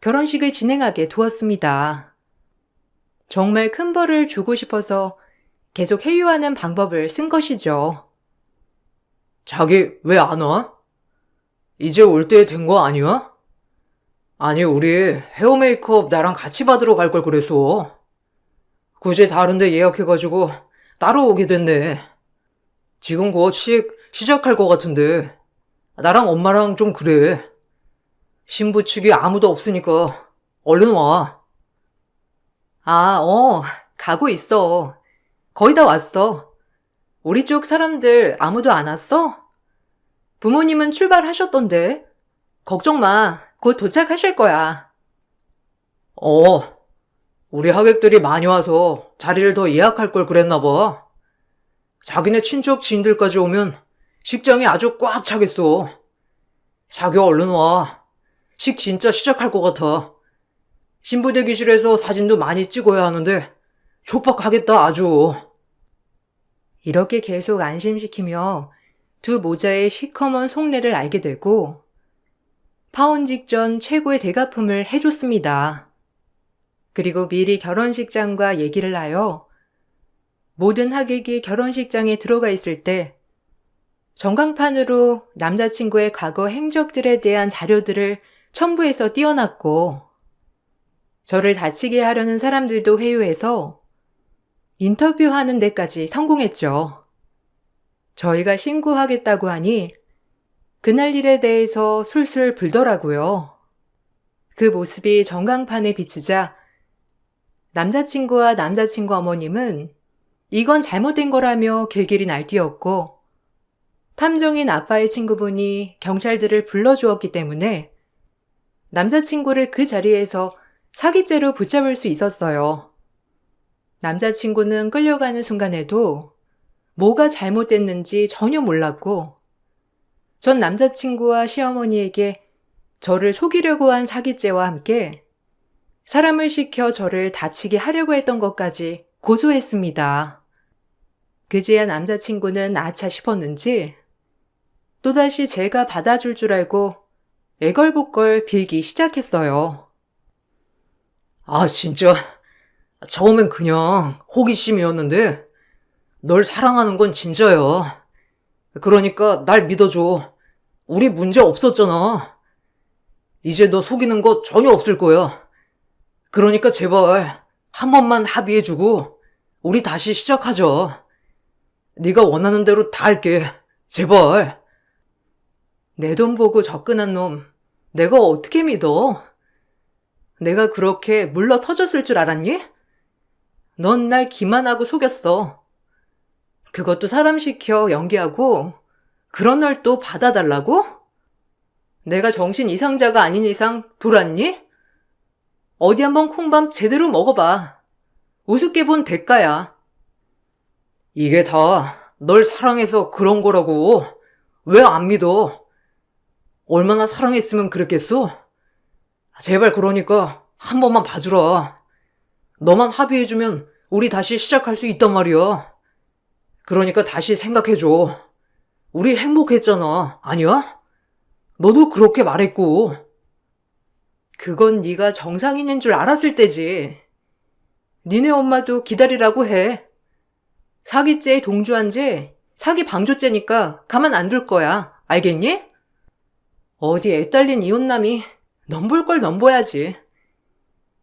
결혼식을 진행하게 두었습니다. 정말 큰 벌을 주고 싶어서 계속 회유하는 방법을 쓴 것이죠. 자기 왜 안 와? 이제 올 때 된 거 아니야? 아니, 우리 헤어 메이크업 나랑 같이 받으러 갈 걸 그랬어. 굳이 다른 데 예약해가지고 따로 오게 됐네. 지금 곧 시작할 것 같은데 나랑 엄마랑 좀 그래. 신부 측이 아무도 없으니까 얼른 와. 가고 있어. 거의 다 왔어. 우리 쪽 사람들 아무도 안 왔어? 부모님은 출발하셨던데. 걱정 마. 곧 도착하실 거야. 우리 하객들이 많이 와서 자리를 더 예약할 걸 그랬나 봐. 자기네 친척 지인들까지 오면 식장이 아주 꽉 차겠어. 자기 얼른 와. 식 진짜 시작할 것 같아. 신부 대기실에서 사진도 많이 찍어야 하는데 촉박하겠다 아주. 이렇게 계속 안심시키며 두 모자의 시커먼 속내를 알게 되고 파혼 직전 최고의 대가품을 해줬습니다. 그리고 미리 결혼식장과 얘기를 하여 모든 하객이 결혼식장에 들어가 있을 때 전광판으로 남자친구의 과거 행적들에 대한 자료들을 첨부해서 띄워놨고 저를 다치게 하려는 사람들도 회유해서 인터뷰하는 데까지 성공했죠. 저희가 신고하겠다고 하니 그날 일에 대해서 술술 불더라고요. 그 모습이 전광판에 비치자 남자친구와 남자친구 어머님은 이건 잘못된 거라며 길길이 날뛰었고 탐정인 아빠의 친구분이 경찰들을 불러주었기 때문에 남자친구를 그 자리에서 사기죄로 붙잡을 수 있었어요. 남자친구는 끌려가는 순간에도 뭐가 잘못됐는지 전혀 몰랐고, 전 남자친구와 시어머니에게 저를 속이려고 한 사기죄와 함께 사람을 시켜 저를 다치게 하려고 했던 것까지 고소했습니다. 그제야 남자친구는 아차 싶었는지 또다시 제가 받아줄 줄 알고 애걸복걸 빌기 시작했어요. 아, 진짜. 처음엔 그냥 호기심이었는데, 널 사랑하는 건 진짜야. 그러니까 날 믿어줘. 우리 문제 없었잖아. 이제 너 속이는 거 전혀 없을 거야. 그러니까 제발 한 번만 합의해주고 우리 다시 시작하자. 네가 원하는 대로 다 할게. 제발. 내 돈 보고 접근한 놈, 내가 어떻게 믿어? 내가 그렇게 물러 터졌을 줄 알았니? 넌 날 기만하고 속였어. 그것도 사람 시켜 연기하고 그런 널 또 받아달라고? 내가 정신 이상자가 아닌 이상 돌았니? 어디 한번 콩밥 제대로 먹어봐. 우습게 본 대가야. 이게 다 널 사랑해서 그런 거라고. 왜 안 믿어? 얼마나 사랑했으면 그랬겠어? 제발 그러니까 한 번만 봐주라. 너만 합의해주면 우리 다시 시작할 수 있단 말이야. 그러니까 다시 생각해줘. 우리 행복했잖아. 아니야? 너도 그렇게 말했고. 그건 네가 정상인인 줄 알았을 때지. 니네 엄마도 기다리라고 해. 사기죄에 동조한 죄, 사기 방조죄니까 가만 안 둘 거야. 알겠니? 어디 애 딸린 이혼남이 넘볼 걸 넘봐야지.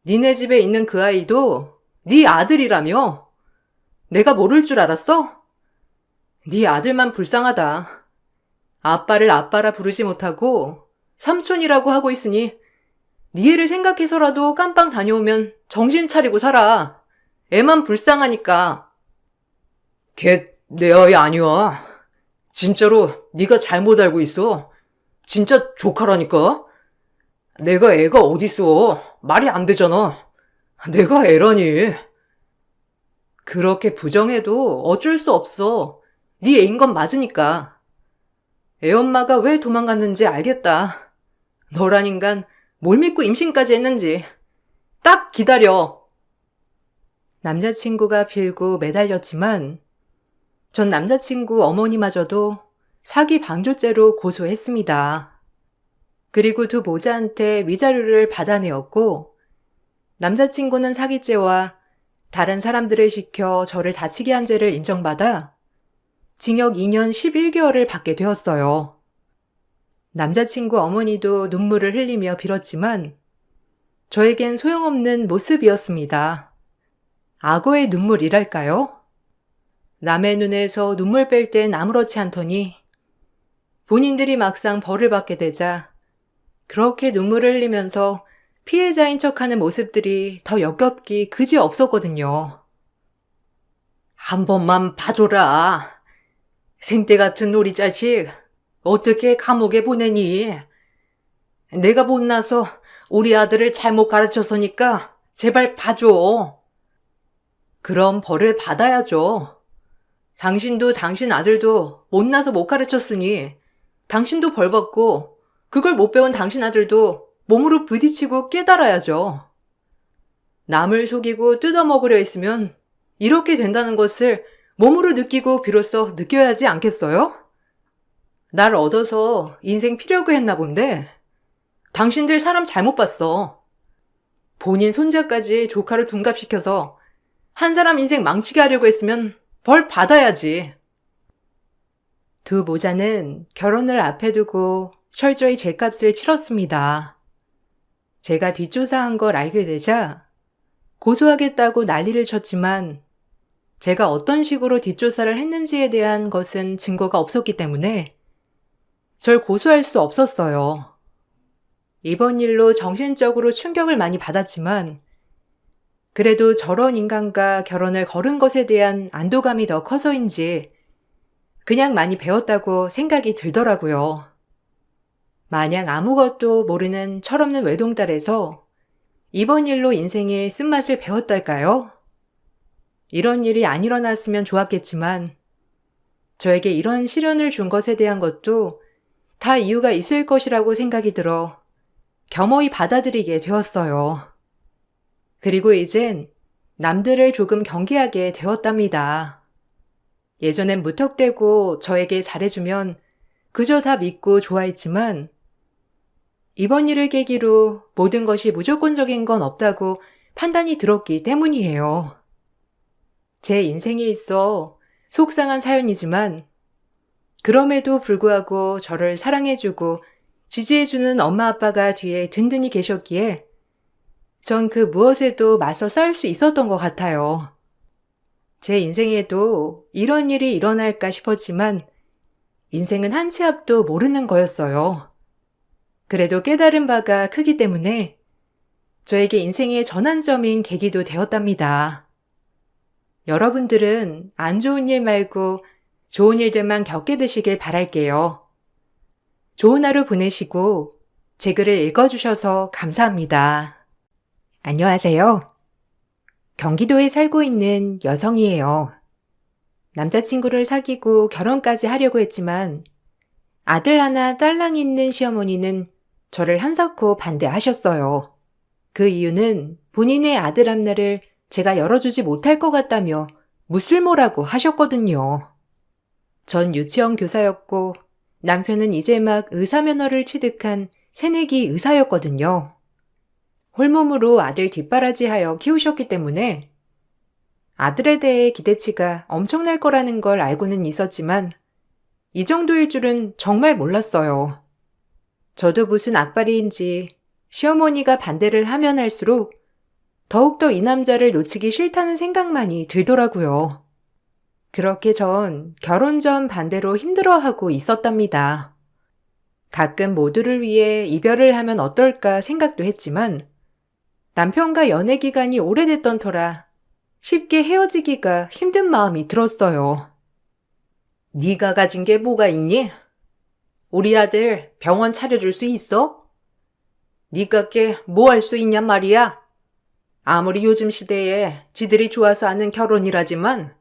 니네 집에 있는 그 아이도 네 아들이라며. 내가 모를 줄 알았어? 네 아들만 불쌍하다. 아빠를 아빠라 부르지 못하고 삼촌이라고 하고 있으니 네 애를 생각해서라도 깜빵 다녀오면 정신 차리고 살아. 애만 불쌍하니까. 걔 내 아이 아니야. 진짜로 네가 잘못 알고 있어. 진짜 조카라니까. 내가 애가 어딨어. 말이 안 되잖아. 내가 애라니. 그렇게 부정해도 어쩔 수 없어. 네 애인 건 맞으니까. 애 엄마가 왜 도망갔는지 알겠다. 너란 인간 뭘 믿고 임신까지 했는지. 딱 기다려. 남자친구가 빌고 매달렸지만 전 남자친구 어머니마저도 사기 방조죄로 고소했습니다. 그리고 두 모자한테 위자료를 받아내었고 남자친구는 사기죄와 다른 사람들을 시켜 저를 다치게 한 죄를 인정받아 징역 2년 11개월을 받게 되었어요. 남자친구 어머니도 눈물을 흘리며 빌었지만 저에겐 소용없는 모습이었습니다. 악어의 눈물이랄까요? 남의 눈에서 눈물 뺄 땐 아무렇지 않더니 본인들이 막상 벌을 받게 되자 그렇게 눈물을 흘리면서 피해자인 척하는 모습들이 더 역겹기 그지 없었거든요. 한 번만 봐줘라. 생떼 같은 우리 자식 어떻게 감옥에 보내니? 내가 못나서 우리 아들을 잘못 가르쳐서니까 제발 봐줘. 그럼 벌을 받아야죠. 당신도 당신 아들도 못나서 못 가르쳤으니 당신도 벌 받고 그걸 못 배운 당신 아들도 몸으로 부딪히고 깨달아야죠. 남을 속이고 뜯어먹으려 했으면 이렇게 된다는 것을 몸으로 느끼고 비로소 느껴야 하지 않겠어요? 날 얻어서 인생 피려고 했나 본데 당신들 사람 잘못 봤어. 본인 손자까지 조카로 둔갑시켜서 한 사람 인생 망치게 하려고 했으면 벌 받아야지. 두 모자는 결혼을 앞에 두고 철저히 죗값을 치렀습니다. 제가 뒷조사한 걸 알게 되자 고소하겠다고 난리를 쳤지만 제가 어떤 식으로 뒷조사를 했는지에 대한 것은 증거가 없었기 때문에 절 고소할 수 없었어요. 이번 일로 정신적으로 충격을 많이 받았지만 그래도 저런 인간과 결혼을 걸은 것에 대한 안도감이 더 커서인지 그냥 많이 배웠다고 생각이 들더라고요. 마냥 아무것도 모르는 철없는 외동딸에서 이번 일로 인생의 쓴맛을 배웠달까요? 이런 일이 안 일어났으면 좋았겠지만 저에게 이런 시련을 준 것에 대한 것도 다 이유가 있을 것이라고 생각이 들어 겸허히 받아들이게 되었어요. 그리고 이젠 남들을 조금 경계하게 되었답니다. 예전엔 무턱대고 저에게 잘해주면 그저 다 믿고 좋아했지만 이번 일을 계기로 모든 것이 무조건적인 건 없다고 판단이 들었기 때문이에요. 제 인생에 있어 속상한 사연이지만 그럼에도 불구하고 저를 사랑해주고 지지해주는 엄마 아빠가 뒤에 든든히 계셨기에 전 그 무엇에도 맞서 싸울 수 있었던 것 같아요. 제 인생에도 이런 일이 일어날까 싶었지만 인생은 한 치 앞도 모르는 거였어요. 그래도 깨달은 바가 크기 때문에 저에게 인생의 전환점인 계기도 되었답니다. 여러분들은 안 좋은 일 말고 좋은 일들만 겪게 되시길 바랄게요. 좋은 하루 보내시고 제 글을 읽어주셔서 감사합니다. 안녕하세요. 경기도에 살고 있는 여성이에요. 남자친구를 사귀고 결혼까지 하려고 했지만 아들 하나 딸랑 있는 시어머니는 저를 한사코 반대하셨어요. 그 이유는 본인의 아들 앞날을 제가 열어주지 못할 것 같다며 무슬모라고 하셨거든요. 전 유치원 교사였고 남편은 이제 막 의사면허를 취득한 새내기 의사였거든요. 홀몸으로 아들 뒷바라지하여 키우셨기 때문에 아들에 대해 기대치가 엄청날 거라는 걸 알고는 있었지만 이 정도일 줄은 정말 몰랐어요. 저도 무슨 악바리인지 시어머니가 반대를 하면 할수록 더욱더 이 남자를 놓치기 싫다는 생각만이 들더라고요. 그렇게 전 결혼 전 반대로 힘들어하고 있었답니다. 가끔 모두를 위해 이별을 하면 어떨까 생각도 했지만 남편과 연애 기간이 오래됐던 터라 쉽게 헤어지기가 힘든 마음이 들었어요. 네가 가진 게 뭐가 있니? 우리 아들 병원 차려줄 수 있어? 네가 게 뭐 할 수 있냔 말이야? 아무리 요즘 시대에 지들이 좋아서 하는 결혼이라지만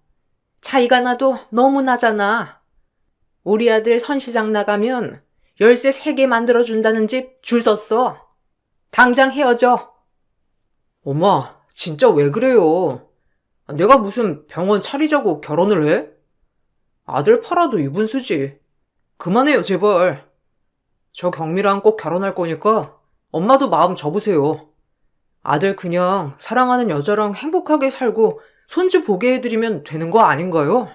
차이가 나도 너무 나잖아. 우리 아들 선시장 나가면 열쇠 3개 만들어준다는 집 줄 섰어. 당장 헤어져. 엄마, 진짜 왜 그래요? 내가 무슨 병원 차리자고 결혼을 해? 아들 팔아도 유분수지. 그만해요, 제발. 저 경미랑 꼭 결혼할 거니까 엄마도 마음 접으세요. 아들 그냥 사랑하는 여자랑 행복하게 살고 손주 보게 해드리면 되는 거 아닌가요?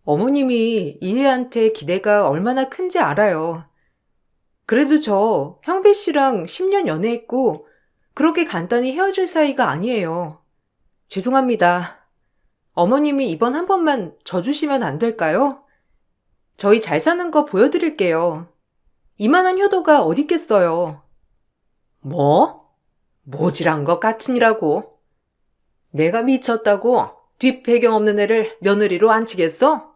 어머님이 이 애한테 기대가 얼마나 큰지 알아요. 그래도 저 형배 씨랑 10년 연애했고 그렇게 간단히 헤어질 사이가 아니에요. 죄송합니다. 어머님이 이번 한 번만 져주시면 안 될까요? 저희 잘 사는 거 보여드릴게요. 이만한 효도가 어딨겠어요. 뭐? 모질한 것 같으니라고. 내가 미쳤다고 뒷배경 없는 애를 며느리로 앉히겠어?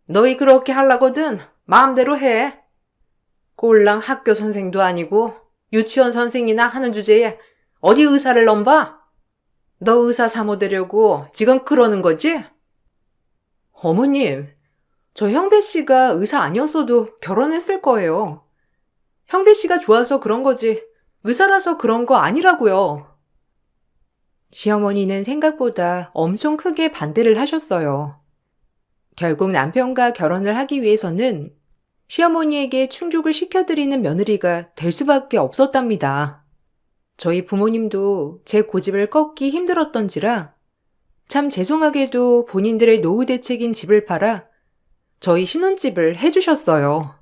너희 그렇게 하려거든 마음대로 해. 꼴랑 학교 선생도 아니고 유치원 선생이나 하는 주제에 어디 의사를 넘봐? 너 의사 사모 되려고 지금 그러는 거지? 어머님, 저 형배 씨가 의사 아니었어도 결혼했을 거예요. 형배 씨가 좋아서 그런 거지 의사라서 그런 거 아니라고요. 시어머니는 생각보다 엄청 크게 반대를 하셨어요. 결국 남편과 결혼을 하기 위해서는 시어머니에게 충족을 시켜드리는 며느리가 될 수밖에 없었답니다. 저희 부모님도 제 고집을 꺾기 힘들었던지라 참 죄송하게도 본인들의 노후 대책인 집을 팔아 저희 신혼집을 해주셨어요.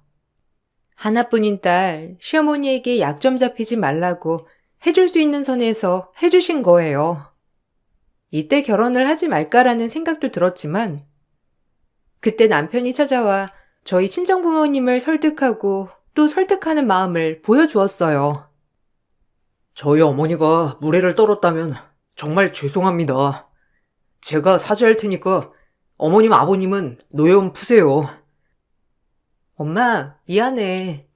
하나뿐인 딸 시어머니에게 약점 잡히지 말라고 해줄 수 있는 선에서 해주신 거예요. 이때 결혼을 하지 말까라는 생각도 들었지만 그때 남편이 찾아와 저희 친정부모님을 설득하고 또 설득하는 마음을 보여주었어요. 저희 어머니가 무례를 떨었다면 정말 죄송합니다. 제가 사죄할 테니까 어머님, 아버님은 노여움 푸세요. 엄마, 미안해.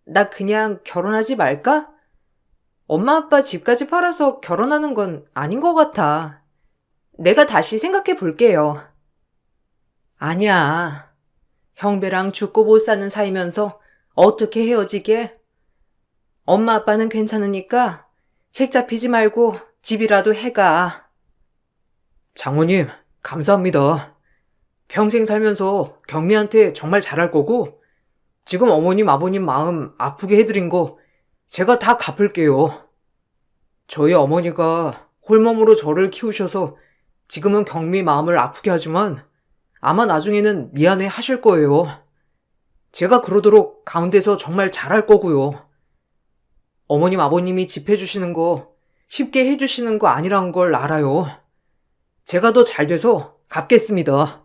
나 그냥 결혼하지 말까? 엄마 아빠 집까지 팔아서 결혼하는 건 아닌 것 같아. 내가 다시 생각해 볼게요. 아니야. 형배랑 죽고 못 사는 사이면서 어떻게 헤어지게? 엄마 아빠는 괜찮으니까 책 잡히지 말고 집이라도 해가. 장모님, 감사합니다. 평생 살면서 경미한테 정말 잘할 거고, 지금 어머님, 아버님 마음 아프게 해드린 거 제가 다 갚을게요. 저희 어머니가 홀몸으로 저를 키우셔서 지금은 경미 마음을 아프게 하지만 아마 나중에는 미안해 하실 거예요. 제가 그러도록 가운데서 정말 잘할 거고요. 어머님, 아버님이 집 해주시는 거 쉽게 해주시는 거 아니란 걸 알아요. 제가 더 잘 돼서 갚겠습니다.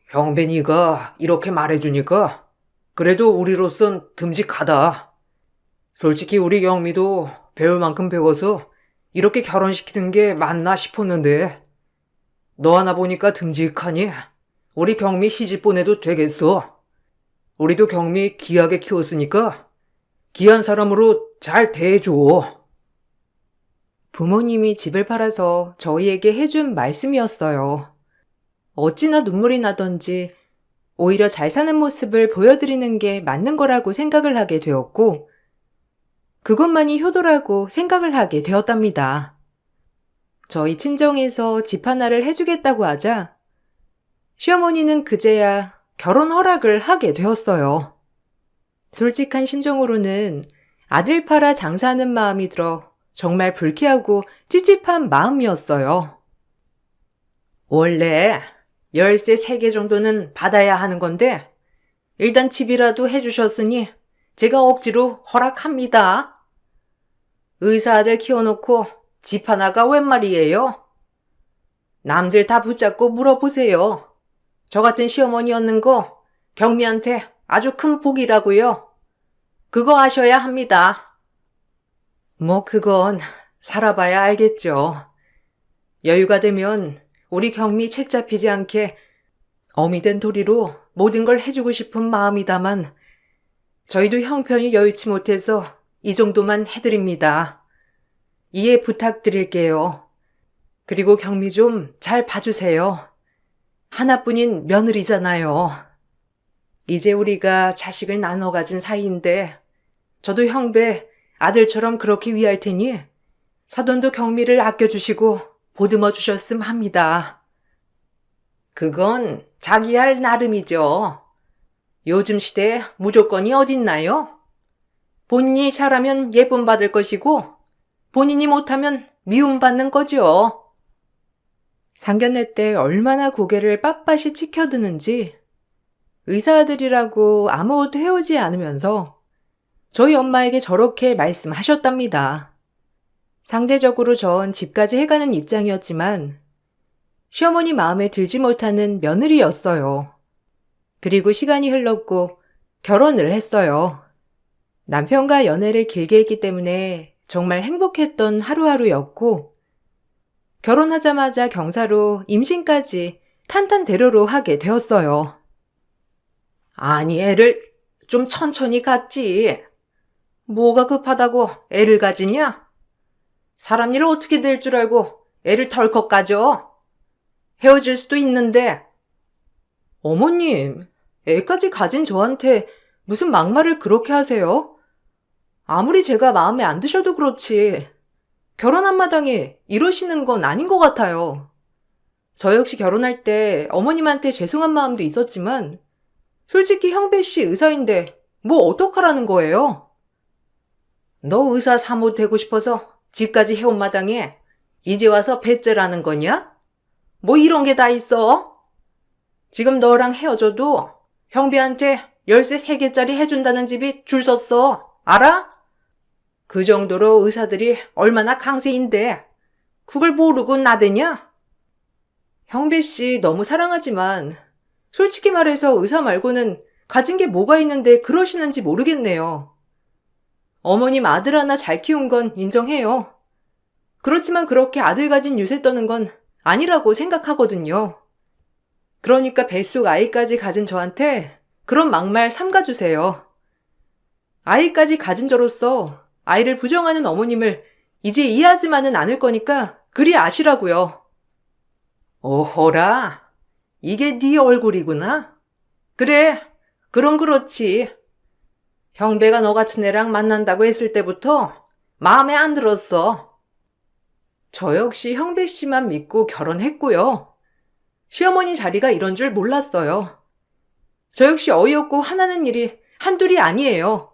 형배니가 이렇게 말해주니까 그래도 우리로선 듬직하다. 솔직히 우리 경미도 배울 만큼 배워서 이렇게 결혼시키는 게 맞나 싶었는데 너 하나 보니까 듬직하니 우리 경미 시집 보내도 되겠어. 우리도 경미 귀하게 키웠으니까 귀한 사람으로 잘 대해줘. 부모님이 집을 팔아서 저희에게 해준 말씀이었어요. 어찌나 눈물이 나던지 오히려 잘 사는 모습을 보여드리는 게 맞는 거라고 생각을 하게 되었고, 그것만이 효도라고 생각을 하게 되었답니다. 저희 친정에서 집 하나를 해주겠다고 하자 시어머니는 그제야 결혼 허락을 하게 되었어요. 솔직한 심정으로는 아들 팔아 장사하는 마음이 들어 정말 불쾌하고 찝찝한 마음이었어요. 원래 열쇠 3개 정도는 받아야 하는 건데 일단 집이라도 해주셨으니 제가 억지로 허락합니다. 의사 아들 키워놓고 집 하나가 웬 말이에요? 남들 다 붙잡고 물어보세요. 저 같은 시어머니 얻는 거 경미한테 아주 큰 복이라고요. 그거 아셔야 합니다. 뭐 그건 살아봐야 알겠죠. 여유가 되면 우리 경미 책 잡히지 않게 어미 된 도리로 모든 걸 해주고 싶은 마음이다만 저희도 형편이 여의치 못해서 이 정도만 해드립니다. 이해 부탁드릴게요. 그리고 경미 좀 잘 봐주세요. 하나뿐인 며느리잖아요. 이제 우리가 자식을 나눠 가진 사이인데 저도 형배 아들처럼 그렇게 위할 테니 사돈도 경미를 아껴주시고 보듬어 주셨음 합니다. 그건 자기 할 나름이죠. 요즘 시대에 무조건이 어딨나요? 본인이 잘하면 예쁨 받을 것이고 본인이 못하면 미움받는 거죠. 상견례 때 얼마나 고개를 빳빳이 치켜드는지 의사 아들이라고 아무것도 해오지 않으면서 저희 엄마에게 저렇게 말씀하셨답니다. 상대적으로 전 집까지 해가는 입장이었지만 시어머니 마음에 들지 못하는 며느리였어요. 그리고 시간이 흘렀고 결혼을 했어요. 남편과 연애를 길게 했기 때문에 정말 행복했던 하루하루였고 결혼하자마자 경사로 임신까지 탄탄대로로 하게 되었어요. 아니 애를 좀 천천히 갖지. 뭐가 급하다고 애를 가지냐? 사람 일 어떻게 될 줄 알고 애를 덜컥 가져? 헤어질 수도 있는데. 어머님, 애까지 가진 저한테 무슨 막말을 그렇게 하세요? 아무리 제가 마음에 안 드셔도 그렇지. 결혼 한마당에 이러시는 건 아닌 것 같아요. 저 역시 결혼할 때 어머님한테 죄송한 마음도 있었지만 솔직히 형배 씨 의사인데 뭐 어떡하라는 거예요? 너 의사 사모 되고 싶어서 집까지 해온 마당에 이제 와서 배째라는 거냐? 뭐 이런 게 다 있어? 지금 너랑 헤어져도 형배한테 열쇠 3개짜리 해준다는 집이 줄 섰어. 알아? 그 정도로 의사들이 얼마나 강세인데 그걸 모르고 나대냐? 형배 씨 너무 사랑하지만 솔직히 말해서 의사 말고는 가진 게 뭐가 있는데 그러시는지 모르겠네요. 어머님 아들 하나 잘 키운 건 인정해요. 그렇지만 그렇게 아들 가진 유세 떠는 건 아니라고 생각하거든요. 그러니까 뱃속 아이까지 가진 저한테 그런 막말 삼가주세요. 아이까지 가진 저로서 아이를 부정하는 어머님을 이제 이해하지만은 않을 거니까 그리 아시라고요. 어허라, 이게 네 얼굴이구나? 그래, 그럼 그렇지. 형배가 너 같은 애랑 만난다고 했을 때부터 마음에 안 들었어. 저 역시 형배 씨만 믿고 결혼했고요. 시어머니 자리가 이런 줄 몰랐어요. 저 역시 어이없고 화나는 일이 한둘이 아니에요.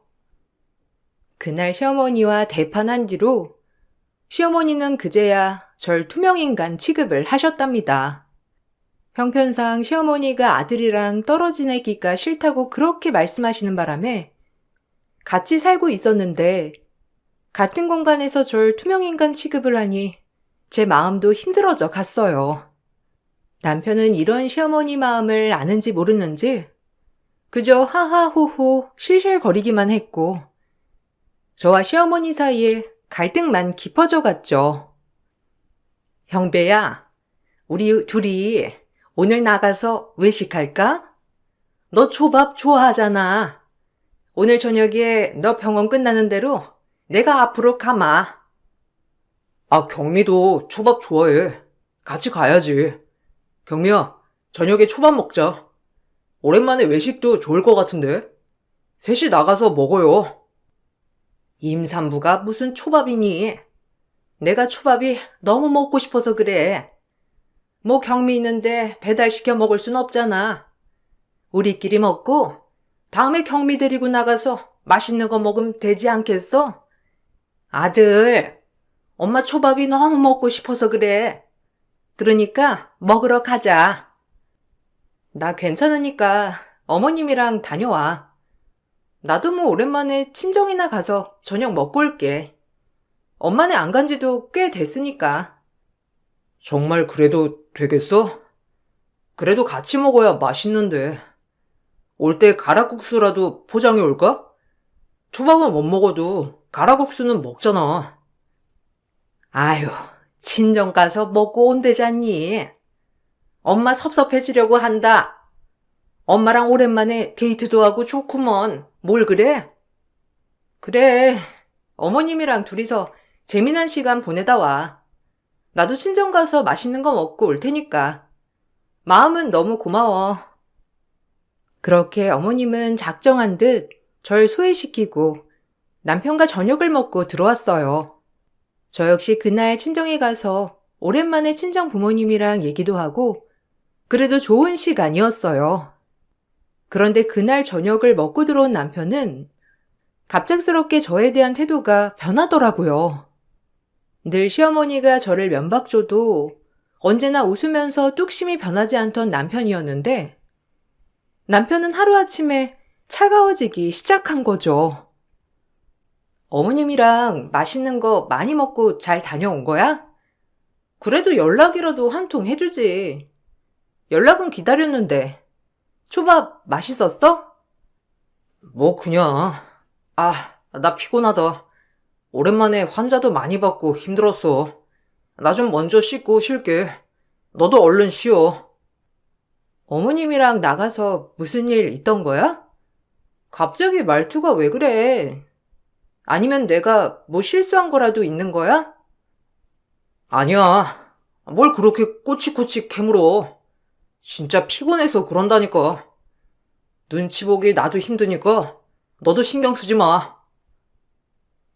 그날 시어머니와 대판한 뒤로 시어머니는 그제야 절 투명인간 취급을 하셨답니다. 형편상 시어머니가 아들이랑 떨어지 내기가 싫다고 그렇게 말씀하시는 바람에 같이 살고 있었는데 같은 공간에서 절 투명인간 취급을 하니 제 마음도 힘들어져 갔어요. 남편은 이런 시어머니 마음을 아는지 모르는지 그저 하하호호 실실거리기만 했고 저와 시어머니 사이에 갈등만 깊어져 갔죠. 형배야, 우리 둘이 오늘 나가서 외식할까? 너 초밥 좋아하잖아. 오늘 저녁에 너 병원 끝나는 대로 내가 앞으로 가마. 아, 경미도 초밥 좋아해. 같이 가야지. 경미야, 저녁에 초밥 먹자. 오랜만에 외식도 좋을 것 같은데. 셋이 나가서 먹어요. 임산부가 무슨 초밥이니? 내가 초밥이 너무 먹고 싶어서 그래. 뭐 경미 있는데 배달시켜 먹을 순 없잖아. 우리끼리 먹고 다음에 경미 데리고 나가서 맛있는 거 먹으면 되지 않겠어? 아들, 엄마 초밥이 너무 먹고 싶어서 그래. 그러니까 먹으러 가자. 나 괜찮으니까 어머님이랑 다녀와. 나도 뭐 오랜만에 친정이나 가서 저녁 먹고 올게. 엄마네 안 간 지도 꽤 됐으니까. 정말 그래도 되겠어? 그래도 같이 먹어야 맛있는데. 올 때 가락국수라도 포장해 올까? 초밥은 못 먹어도 가락국수는 먹잖아. 아유, 친정 가서 먹고 온대잖니. 엄마 섭섭해지려고 한다. 엄마랑 오랜만에 데이트도 하고 좋구먼. 뭘 그래? 그래, 어머님이랑 둘이서 재미난 시간 보내다 와. 나도 친정 가서 맛있는 거 먹고 올 테니까. 마음은 너무 고마워. 그렇게 어머님은 작정한 듯 절 소외시키고 남편과 저녁을 먹고 들어왔어요. 저 역시 그날 친정에 가서 오랜만에 친정 부모님이랑 얘기도 하고 그래도 좋은 시간이었어요. 그런데 그날 저녁을 먹고 들어온 남편은 갑작스럽게 저에 대한 태도가 변하더라고요. 늘 시어머니가 저를 면박 줘도 언제나 웃으면서 뚝심이 변하지 않던 남편이었는데 남편은 하루아침에 차가워지기 시작한 거죠. 어머님이랑 맛있는 거 많이 먹고 잘 다녀온 거야? 그래도 연락이라도 한 통 해주지. 연락은 기다렸는데. 초밥 맛있었어? 뭐 그냥. 나 피곤하다. 오랜만에 환자도 많이 받고 힘들었어. 나 좀 먼저 씻고 쉴게. 너도 얼른 쉬어. 어머님이랑 나가서 무슨 일 있던 거야? 갑자기 말투가 왜 그래? 아니면 내가 뭐 실수한 거라도 있는 거야? 아니야. 뭘 그렇게 꼬치꼬치 캐물어. 진짜 피곤해서 그런다니까. 눈치 보기 나도 힘드니까 너도 신경 쓰지 마.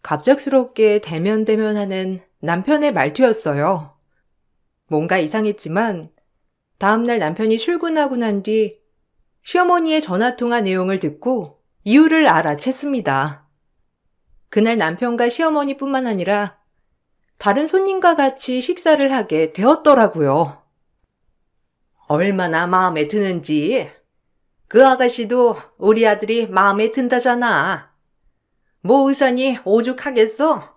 갑작스럽게 대면대면하는 남편의 말투였어요. 뭔가 이상했지만 다음날 남편이 출근하고 난 뒤 시어머니의 전화통화 내용을 듣고 이유를 알아챘습니다. 그날 남편과 시어머니뿐만 아니라 다른 손님과 같이 식사를 하게 되었더라고요. 얼마나 마음에 드는지. 그 아가씨도 우리 아들이 마음에 든다잖아. 뭐 의사니 오죽하겠어?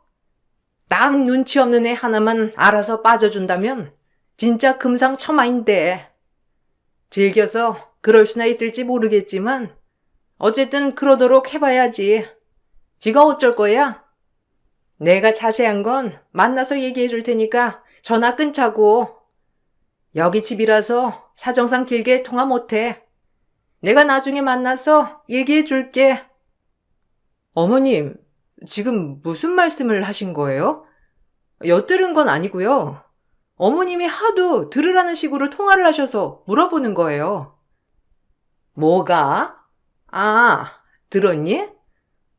딱 눈치 없는 애 하나만 알아서 빠져준다면 진짜 금상첨화인데. 즐겨서 그럴 수나 있을지 모르겠지만 어쨌든 그러도록 해봐야지. 지가 어쩔 거야? 내가 자세한 건 만나서 얘기해 줄 테니까 전화 끊자고. 여기 집이라서 사정상 길게 통화 못해. 내가 나중에 만나서 얘기해 줄게. 어머님, 지금 무슨 말씀을 하신 거예요? 엿들은 건 아니고요. 어머님이 하도 들으라는 식으로 통화를 하셔서 물어보는 거예요. 뭐가? 아, 들었니?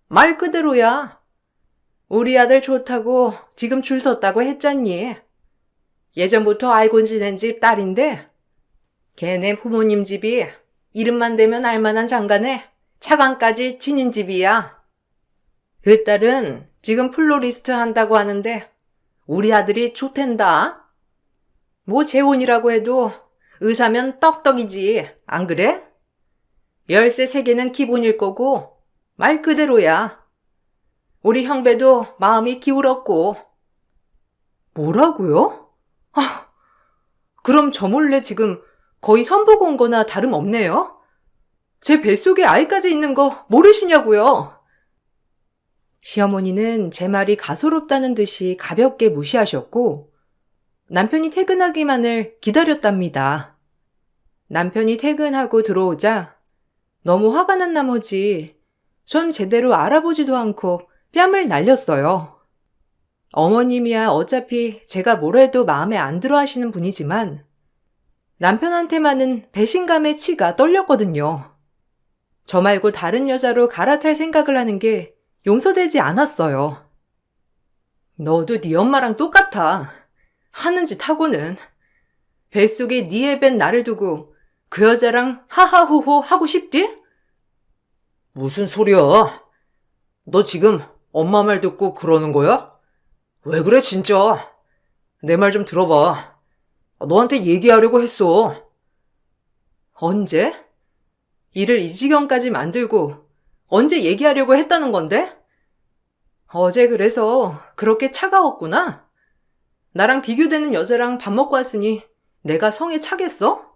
말 그대로야. 우리 아들 좋다고 지금 줄 섰다고 했잖니. 예전부터 알고 지낸 집 딸인데 걔네 부모님 집이 이름만 대면 알만한 장가네 차관까지 지닌 집이야. 그 딸은 지금 플로리스트 한다고 하는데 우리 아들이 좋댄다. 뭐 재혼이라고 해도 의사면 떡떡이지, 안 그래? 열쇠 3개는 기본일 거고 말 그대로야. 우리 형배도 마음이 기울었고. 뭐라고요? 아, 그럼 저 몰래 지금 거의 선보고 온 거나 다름없네요? 제 뱃속에 아이까지 있는 거 모르시냐고요? 시어머니는 제 말이 가소롭다는 듯이 가볍게 무시하셨고 남편이 퇴근하기만을 기다렸답니다. 남편이 퇴근하고 들어오자 너무 화가 난 나머지 전 제대로 알아보지도 않고 뺨을 날렸어요. 어머님이야 어차피 제가 뭘 해도 마음에 안 들어 하시는 분이지만 남편한테만은 배신감의 치가 떨렸거든요. 저 말고 다른 여자로 갈아탈 생각을 하는 게 용서되지 않았어요. 너도 네 엄마랑 똑같아. 하는 짓 하고는. 뱃속에 네 애밴 나를 두고 그 여자랑 하하호호 하고 싶디? 무슨 소리야? 너 지금 엄마 말 듣고 그러는 거야? 왜 그래 진짜? 내 말 좀 들어봐. 너한테 얘기하려고 했어. 언제? 일을 이 지경까지 만들고 언제 얘기하려고 했다는 건데? 어제 그래서 그렇게 차가웠구나? 나랑 비교되는 여자랑 밥 먹고 왔으니 내가 성에 차겠어?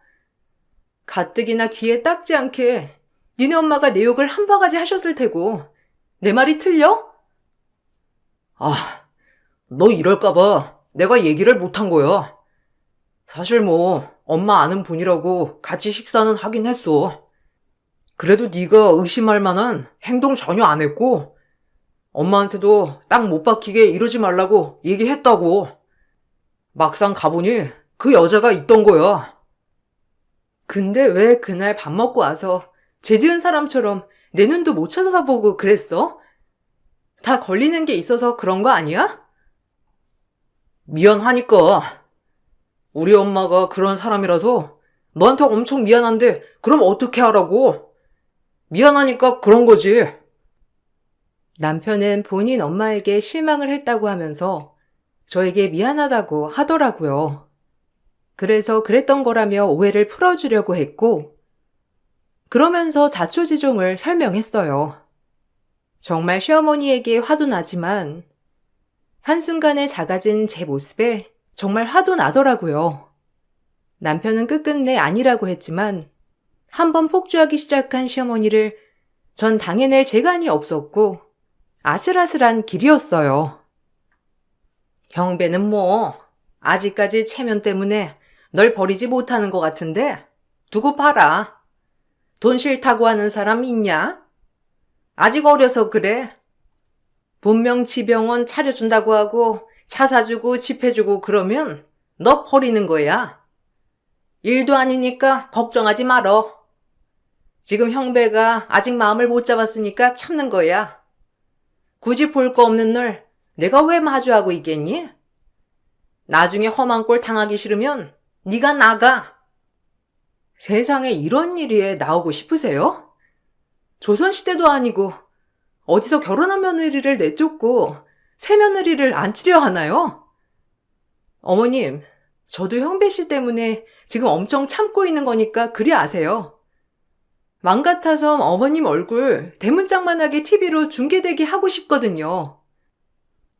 가뜩이나 귀에 닦지 않게 니네 엄마가 내 욕을 한 바가지 하셨을 테고 내 말이 틀려? 아, 너 이럴까봐 내가 얘기를 못한 거야. 사실 뭐 엄마 아는 분이라고 같이 식사는 하긴 했어. 그래도 네가 의심할 만한 행동 전혀 안 했고 엄마한테도 딱 못 박히게 이러지 말라고 얘기했다고. 막상 가보니 그 여자가 있던 거야. 근데 왜 그날 밥 먹고 와서 죄 지은 사람처럼 내 눈도 못 쳐다보고 그랬어? 다 걸리는 게 있어서 그런 거 아니야? 미안하니까. 우리 엄마가 그런 사람이라서 너한테 엄청 미안한데 그럼 어떻게 하라고? 미안하니까 그런 거지. 남편은 본인 엄마에게 실망을 했다고 하면서 저에게 미안하다고 하더라고요. 그래서 그랬던 거라며 오해를 풀어주려고 했고 그러면서 자초지종을 설명했어요. 정말 시어머니에게 화도 나지만 한순간에 작아진 제 모습에 정말 화도 나더라고요. 남편은 끝끝내 아니라고 했지만 한번 폭주하기 시작한 시어머니를 전 당해낼 재간이 없었고 아슬아슬한 길이었어요. 형배는 뭐 아직까지 체면 때문에 널 버리지 못하는 것 같은데 두고 봐라. 돈 싫다고 하는 사람 있냐? 아직 어려서 그래. 분명 지병원 차려준다고 하고 차 사주고 집 해주고 그러면 너 버리는 거야. 일도 아니니까 걱정하지 말어. 지금 형배가 아직 마음을 못 잡았으니까 참는 거야. 굳이 볼 거 없는 널 내가 왜 마주하고 있겠니? 나중에 험한 꼴 당하기 싫으면 네가 나가. 세상에 이런 일이 나오고 싶으세요? 조선시대도 아니고 어디서 결혼한 며느리를 내쫓고 새 며느리를 앉히려 하나요? 어머님, 저도 형배 씨 때문에 지금 엄청 참고 있는 거니까 그리 아세요. 맘 같아서 어머님 얼굴 대문짝만하게 TV로 중계되게 하고 싶거든요.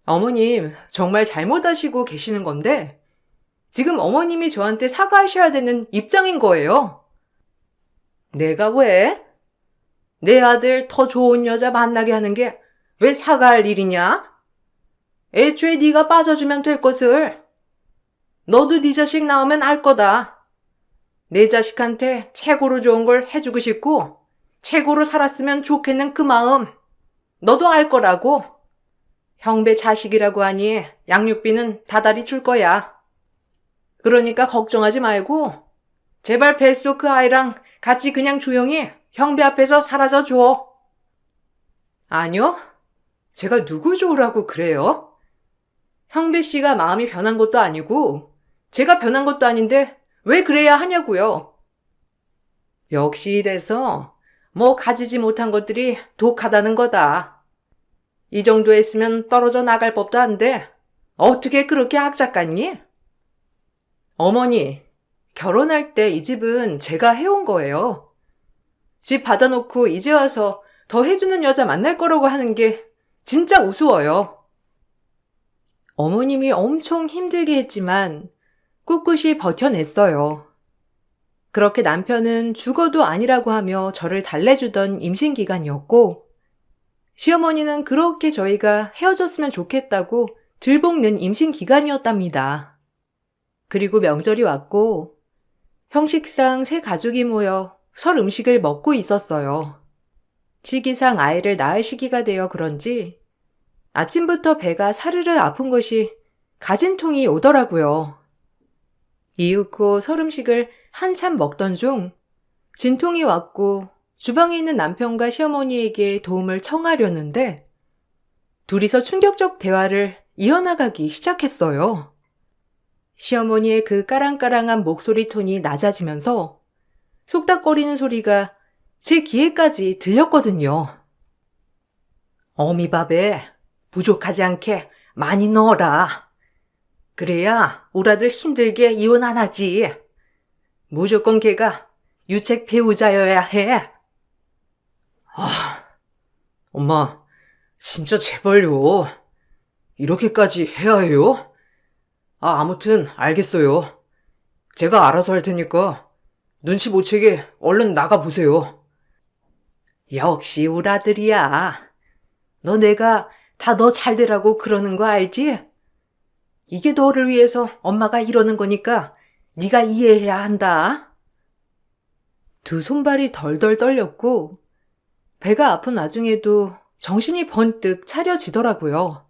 어머님, 정말 잘못하시고 계시는 건데 지금 어머님이 저한테 사과하셔야 되는 입장인 거예요. 내가 왜? 내 아들 더 좋은 여자 만나게 하는 게 왜 사과할 일이냐? 애초에 네가 빠져주면 될 것을. 너도 네 자식 낳으면 알 거다. 내 자식한테 최고로 좋은 걸 해주고 싶고 최고로 살았으면 좋겠는 그 마음 너도 알 거라고. 형배 자식이라고 하니 양육비는 다달이 줄 거야. 그러니까 걱정하지 말고 제발 뱃속 그 아이랑 같이 그냥 조용히 형배 앞에서 사라져 줘. 아니요. 제가 누구 좋으라고 그래요? 형배 씨가 마음이 변한 것도 아니고 제가 변한 것도 아닌데 왜 그래야 하냐고요. 역시 이래서 뭐 가지지 못한 것들이 독하다는 거다. 이 정도 했으면 떨어져 나갈 법도 한데 어떻게 그렇게 악착 같니? 어머니, 결혼할 때 이 집은 제가 해온 거예요. 집 받아놓고 이제 와서 더 해주는 여자 만날 거라고 하는 게 진짜 우스워요. 어머님이 엄청 힘들게 했지만 꿋꿋이 버텨냈어요. 그렇게 남편은 죽어도 아니라고 하며 저를 달래주던 임신 기간이었고, 시어머니는 그렇게 저희가 헤어졌으면 좋겠다고 들볶는 임신 기간이었답니다. 그리고 명절이 왔고, 형식상 새 가족이 모여 설 음식을 먹고 있었어요. 시기상 아이를 낳을 시기가 되어 그런지 아침부터 배가 사르르 아픈 것이 가진통이 오더라고요. 이윽고 설 음식을 한참 먹던 중 진통이 왔고 주방에 있는 남편과 시어머니에게 도움을 청하려는데 둘이서 충격적 대화를 이어나가기 시작했어요. 시어머니의 그 까랑까랑한 목소리 톤이 낮아지면서 속닥거리는 소리가 제 귀에까지 들렸거든요. 어미밥에 부족하지 않게 많이 넣어라. 그래야 우리 아들 힘들게 이혼 안 하지. 무조건 걔가 유책 배우자여야 해. 엄마, 진짜 제발요. 이렇게까지 해야 해요? 아무튼 알겠어요. 제가 알아서 할 테니까 눈치 못 채게 얼른 나가보세요. 역시 우리 아들이야. 너 내가 다 너 잘되라고 그러는 거 알지? 이게 너를 위해서 엄마가 이러는 거니까 네가 이해해야 한다. 두 손발이 덜덜 떨렸고 배가 아픈 와중에도 정신이 번뜩 차려지더라고요.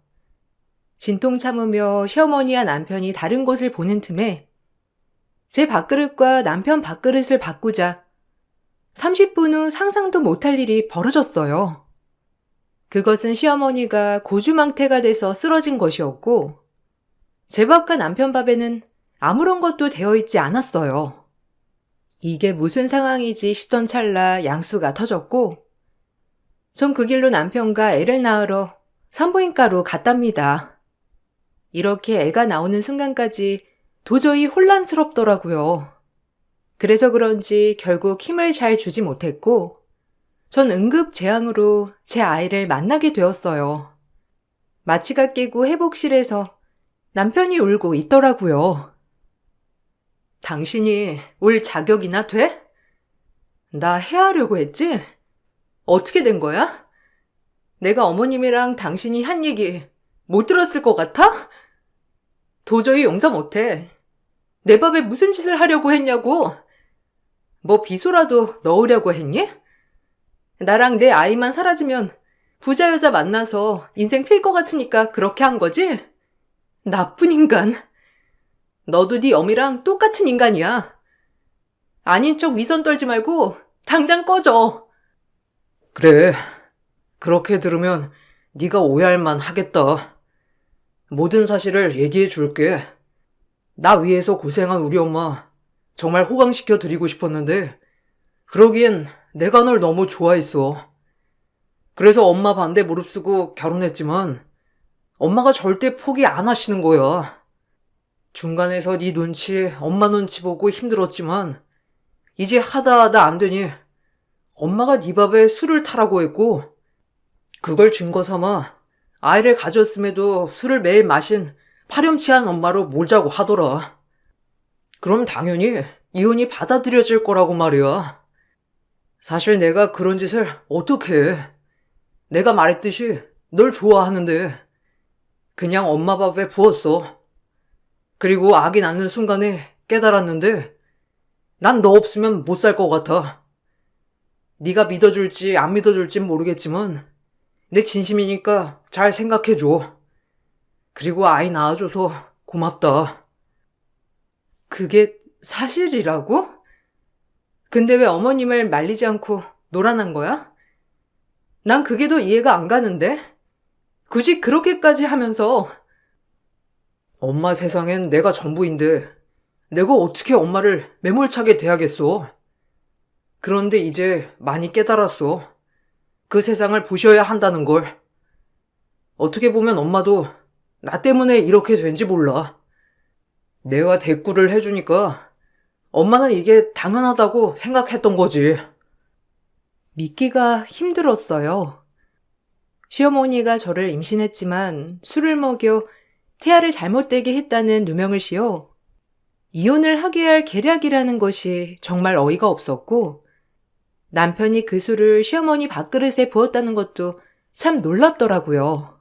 진통 참으며 시어머니와 남편이 다른 곳을 보는 틈에 제 밥그릇과 남편 밥그릇을 바꾸자 30분 후 상상도 못할 일이 벌어졌어요. 그것은 시어머니가 고주망태가 돼서 쓰러진 것이었고 제 밥과 남편 밥에는 아무런 것도 되어 있지 않았어요. 이게 무슨 상황이지 싶던 찰나 양수가 터졌고 전 그 길로 남편과 애를 낳으러 산부인과로 갔답니다. 이렇게 애가 나오는 순간까지 도저히 혼란스럽더라고요. 그래서 그런지 결국 힘을 잘 주지 못했고 전 응급재앙으로 제 아이를 만나게 되었어요. 마취가 끼고 회복실에서 남편이 울고 있더라고요. 당신이 올 자격이나 돼? 나 해하려고 했지? 어떻게 된 거야? 내가 어머님이랑 당신이 한 얘기 못 들었을 것 같아? 도저히 용서 못해. 내 밥에 무슨 짓을 하려고 했냐고. 뭐 비소라도 넣으려고 했니? 나랑 내 아이만 사라지면 부자 여자 만나서 인생 필 것 같으니까 그렇게 한 거지? 나쁜 인간. 너도 네 어미랑 똑같은 인간이야. 아닌 척 위선 떨지 말고 당장 꺼져. 그래. 그렇게 들으면 네가 오해할 만 하겠다. 모든 사실을 얘기해 줄게. 나 위해서 고생한 우리 엄마 정말 호강시켜 드리고 싶었는데 그러기엔 내가 널 너무 좋아했어. 그래서 엄마 반대 무릅쓰고 결혼했지만 엄마가 절대 포기 안 하시는 거야. 중간에서 네 눈치, 엄마 눈치 보고 힘들었지만 이제 하다 안 되니 엄마가 네 밥에 술을 타라고 했고 그걸 증거 삼아 아이를 가졌음에도 술을 매일 마신 파렴치한 엄마로 몰자고 하더라. 그럼 당연히 이혼이 받아들여질 거라고 말이야. 사실 내가 그런 짓을 어떻게 해. 내가 말했듯이 널 좋아하는데 그냥 엄마 밥에 부었어. 그리고 아기 낳는 순간에 깨달았는데 난 너 없으면 못 살 것 같아. 네가 믿어줄지 안 믿어줄진 모르겠지만 내 진심이니까 잘 생각해줘. 그리고 아이 낳아줘서 고맙다. 그게 사실이라고? 근데 왜 어머님을 말리지 않고 노란한 거야? 난 그게 더 이해가 안 가는데? 굳이 그렇게까지 하면서 엄마 세상엔 내가 전부인데 내가 어떻게 엄마를 매몰차게 대하겠어? 그런데 이제 많이 깨달았어. 그 세상을 부셔야 한다는 걸. 어떻게 보면 엄마도 나 때문에 이렇게 된지 몰라. 내가 대꾸를 해주니까 엄마는 이게 당연하다고 생각했던 거지. 믿기가 힘들었어요. 시어머니가 저를 임신했지만 술을 먹여 태아를 잘못되게 했다는 누명을 씌워 이혼을 하게 할 계략이라는 것이 정말 어이가 없었고, 남편이 그 술을 시어머니 밥그릇에 부었다는 것도 참 놀랍더라고요.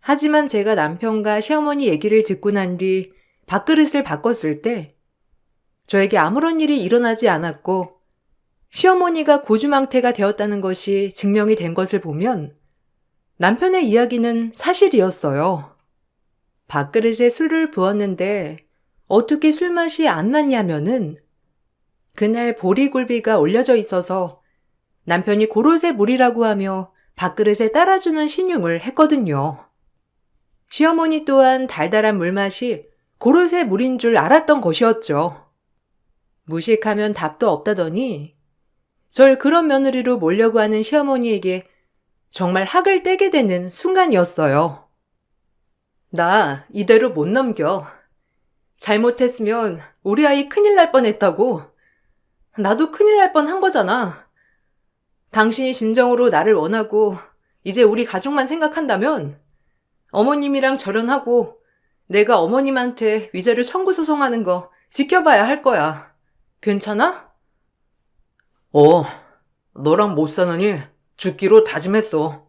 하지만 제가 남편과 시어머니 얘기를 듣고 난 뒤 밥그릇을 바꿨을 때 저에게 아무런 일이 일어나지 않았고 시어머니가 고주망태가 되었다는 것이 증명이 된 것을 보면 남편의 이야기는 사실이었어요. 밥그릇에 술을 부었는데 어떻게 술맛이 안 났냐면은 그날 보리굴비가 올려져 있어서 남편이 고로쇠 물이라고 하며 밥그릇에 따라주는 신용을 했거든요. 시어머니 또한 달달한 물맛이 고로쇠 물인 줄 알았던 것이었죠. 무식하면 답도 없다더니 절 그런 며느리로 몰려고 하는 시어머니에게 정말 학을 떼게 되는 순간이었어요. 나 이대로 못 넘겨. 잘못했으면 우리 아이 큰일 날 뻔했다고. 나도 큰일 날 뻔한 거잖아. 당신이 진정으로 나를 원하고 이제 우리 가족만 생각한다면 어머님이랑 절연하고 내가 어머님한테 위자료 청구 소송하는 거 지켜봐야 할 거야. 괜찮아? 너랑 못 사느니 죽기로 다짐했어.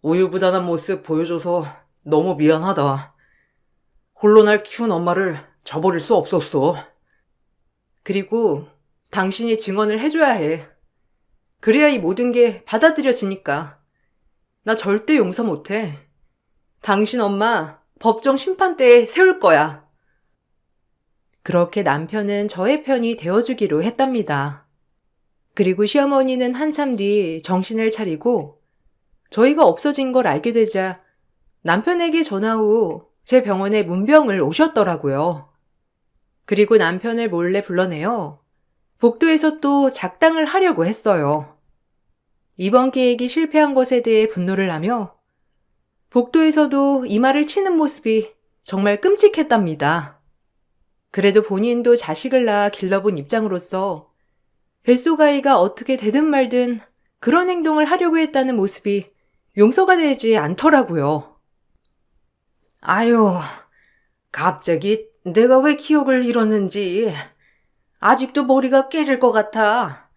우유부단한 모습 보여줘서 너무 미안하다. 홀로 날 키운 엄마를 저버릴 수 없었어. 그리고 당신이 증언을 해줘야 해. 그래야 이 모든 게 받아들여지니까. 나 절대 용서 못해. 당신 엄마 법정 심판대에 세울 거야. 그렇게 남편은 저의 편이 되어주기로 했답니다. 그리고 시어머니는 한참 뒤 정신을 차리고 저희가 없어진 걸 알게 되자 남편에게 전화 후 제 병원에 문병을 오셨더라고요. 그리고 남편을 몰래 불러내어 복도에서 또 작당을 하려고 했어요. 이번 계획이 실패한 것에 대해 분노를 하며 복도에서도 이마를 치는 모습이 정말 끔찍했답니다. 그래도 본인도 자식을 낳아 길러본 입장으로서 뱃속 아이가 어떻게 되든 말든 그런 행동을 하려고 했다는 모습이 용서가 되지 않더라고요. 아유, 갑자기 내가 왜 기억을 잃었는지 아직도 머리가 깨질 것 같아.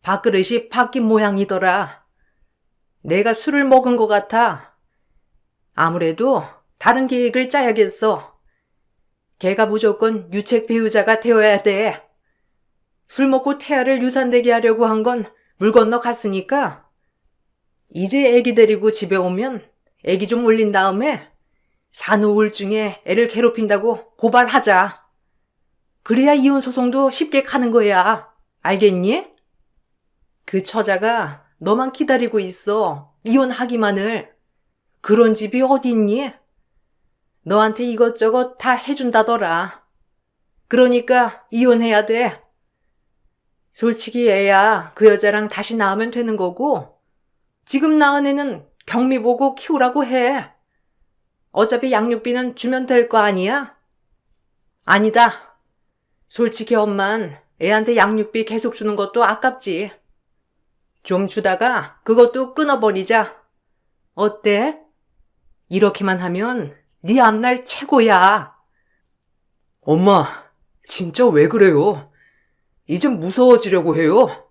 밥그릇이 바뀐 모양이더라. 내가 술을 먹은 것 같아. 아무래도 다른 계획을 짜야겠어. 걔가 무조건 유책 배우자가 되어야 돼. 술 먹고 태아를 유산되게 하려고 한 건 물 건너 갔으니까 이제 애기 데리고 집에 오면 애기 좀 울린 다음에 산후 우울증에 애를 괴롭힌다고 고발하자. 그래야 이혼 소송도 쉽게 가는 거야. 알겠니? 그 처자가 너만 기다리고 있어. 이혼하기만을. 그런 집이 어디 있니? 너한테 이것저것 다 해준다더라. 그러니까 이혼해야 돼. 솔직히 애야 그 여자랑 다시 낳으면 되는 거고 지금 낳은 애는 경미 보고 키우라고 해. 어차피 양육비는 주면 될 거 아니야? 아니다. 솔직히 엄만 애한테 양육비 계속 주는 것도 아깝지. 좀 주다가 그것도 끊어버리자. 어때? 이렇게만 하면 네 앞날 최고야. 엄마, 진짜 왜 그래요? 이제 무서워지려고 해요?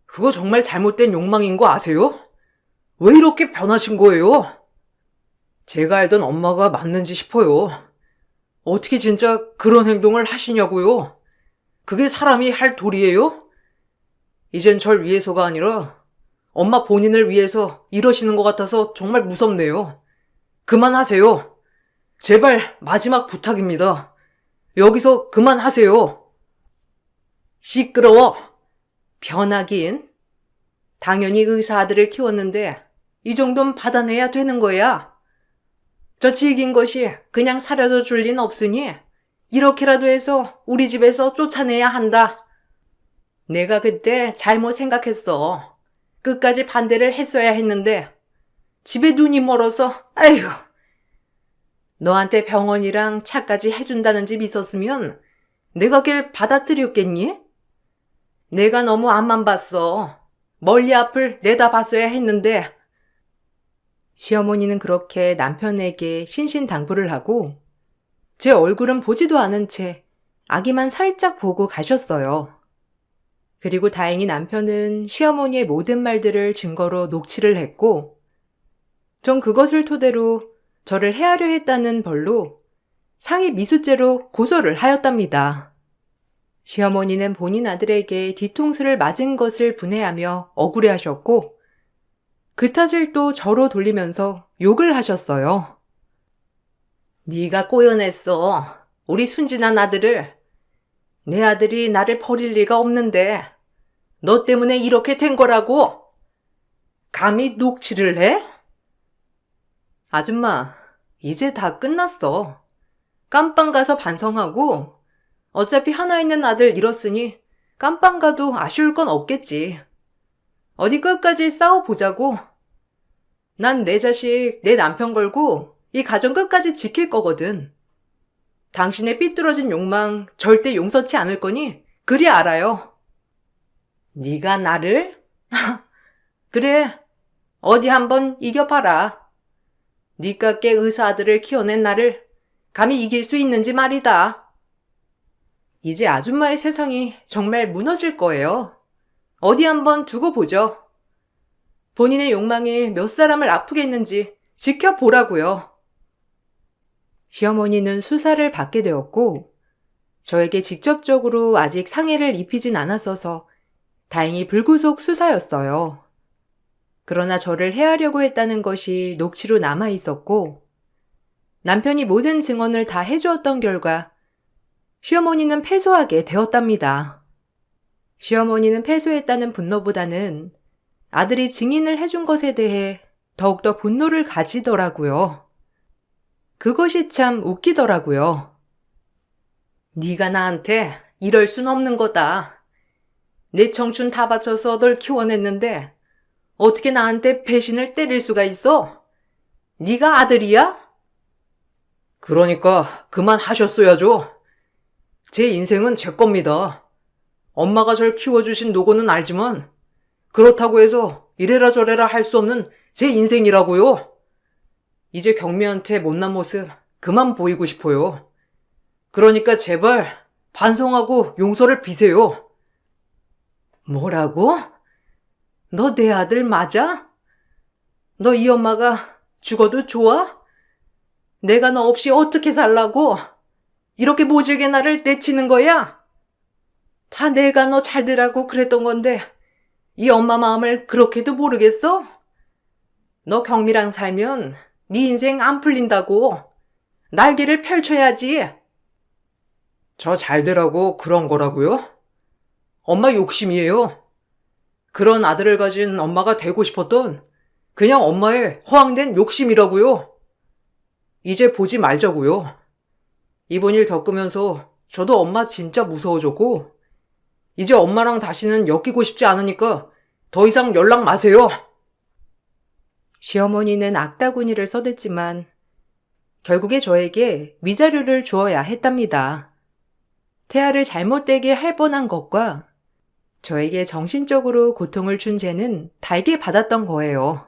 그거 정말 잘못된 욕망인 거 아세요? 왜 이렇게 변하신 거예요? 제가 알던 엄마가 맞는지 싶어요. 어떻게 진짜 그런 행동을 하시냐고요? 그게 사람이 할 도리예요? 이젠 절 위해서가 아니라 엄마 본인을 위해서 이러시는 것 같아서 정말 무섭네요. 그만하세요. 제발 마지막 부탁입니다. 여기서 그만하세요. 시끄러워. 변하긴. 당연히 의사 아들을 키웠는데 이 정도는 받아내야 되는 거야. 저 질긴 것이 그냥 사라져 줄 리는 없으니 이렇게라도 해서 우리 집에서 쫓아내야 한다. 내가 그때 잘못 생각했어. 끝까지 반대를 했어야 했는데 집에 눈이 멀어서 아이고. 너한테 병원이랑 차까지 해준다는 집 있었으면 내가 걔를 받아들였겠니? 내가 너무 앞만 봤어. 멀리 앞을 내다봤어야 했는데. 시어머니는 그렇게 남편에게 신신당부를 하고 제 얼굴은 보지도 않은 채 아기만 살짝 보고 가셨어요. 그리고 다행히 남편은 시어머니의 모든 말들을 증거로 녹취를 했고 전 그것을 토대로 저를 해하려 했다는 벌로 상해 미수죄로 고소를 하였답니다. 시어머니는 본인 아들에게 뒤통수를 맞은 것을 분해하며 억울해하셨고 그 탓을 또 저로 돌리면서 욕을 하셨어요. 네가 꼬여냈어. 우리 순진한 아들을. 내 아들이 나를 버릴 리가 없는데 너 때문에 이렇게 된 거라고. 감히 녹취를 해? 아줌마, 이제 다 끝났어. 깜빵 가서 반성하고 어차피 하나 있는 아들 잃었으니 깜빵 가도 아쉬울 건 없겠지. 어디 끝까지 싸워보자고. 난 내 자식, 내 남편 걸고 이 가정 끝까지 지킬 거거든. 당신의 삐뚤어진 욕망 절대 용서치 않을 거니 그리 알아요. 네가 나를? 그래, 어디 한번 이겨봐라. 니깎게 의사 아들을 키워낸 나를 감히 이길 수 있는지 말이다. 이제 아줌마의 세상이 정말 무너질 거예요. 어디 한번 두고 보죠. 본인의 욕망이 몇 사람을 아프게 했는지 지켜보라고요. 시어머니는 수사를 받게 되었고 저에게 직접적으로 아직 상해를 입히진 않았어서 다행히 불구속 수사였어요. 그러나 저를 해하려고 했다는 것이 녹취로 남아 있었고 남편이 모든 증언을 다 해주었던 결과 시어머니는 패소하게 되었답니다. 시어머니는 패소했다는 분노보다는 아들이 증인을 해준 것에 대해 더욱더 분노를 가지더라고요. 그것이 참 웃기더라고요. 네가 나한테 이럴 순 없는 거다. 내 청춘 다 바쳐서 널 키워냈는데 어떻게 나한테 배신을 때릴 수가 있어? 네가 아들이야? 그러니까 그만하셨어야죠. 제 인생은 제 겁니다. 엄마가 절 키워주신 노고는 알지만 그렇다고 해서 이래라 저래라 할 수 없는 제 인생이라고요. 이제 경미한테 못난 모습 그만 보이고 싶어요. 그러니까 제발 반성하고 용서를 비세요. 뭐라고? 너 내 아들 맞아? 너 이 엄마가 죽어도 좋아? 내가 너 없이 어떻게 살라고? 이렇게 모질게 나를 내치는 거야? 다 내가 너 잘 되라고 그랬던 건데 이 엄마 마음을 그렇게도 모르겠어? 너 경미랑 살면 네 인생 안 풀린다고. 날개를 펼쳐야지. 저 잘 되라고 그런 거라고요? 엄마 욕심이에요. 그런 아들을 가진 엄마가 되고 싶었던 그냥 엄마의 허황된 욕심이라고요. 이제 보지 말자고요. 이번 일 겪으면서 저도 엄마 진짜 무서워졌고 이제 엄마랑 다시는 엮이고 싶지 않으니까 더 이상 연락 마세요. 시어머니는 악다구니를 써댔지만 결국에 저에게 위자료를 주어야 했답니다. 태아를 잘못되게 할 뻔한 것과 저에게 정신적으로 고통을 준 죄는 달게 받았던 거예요.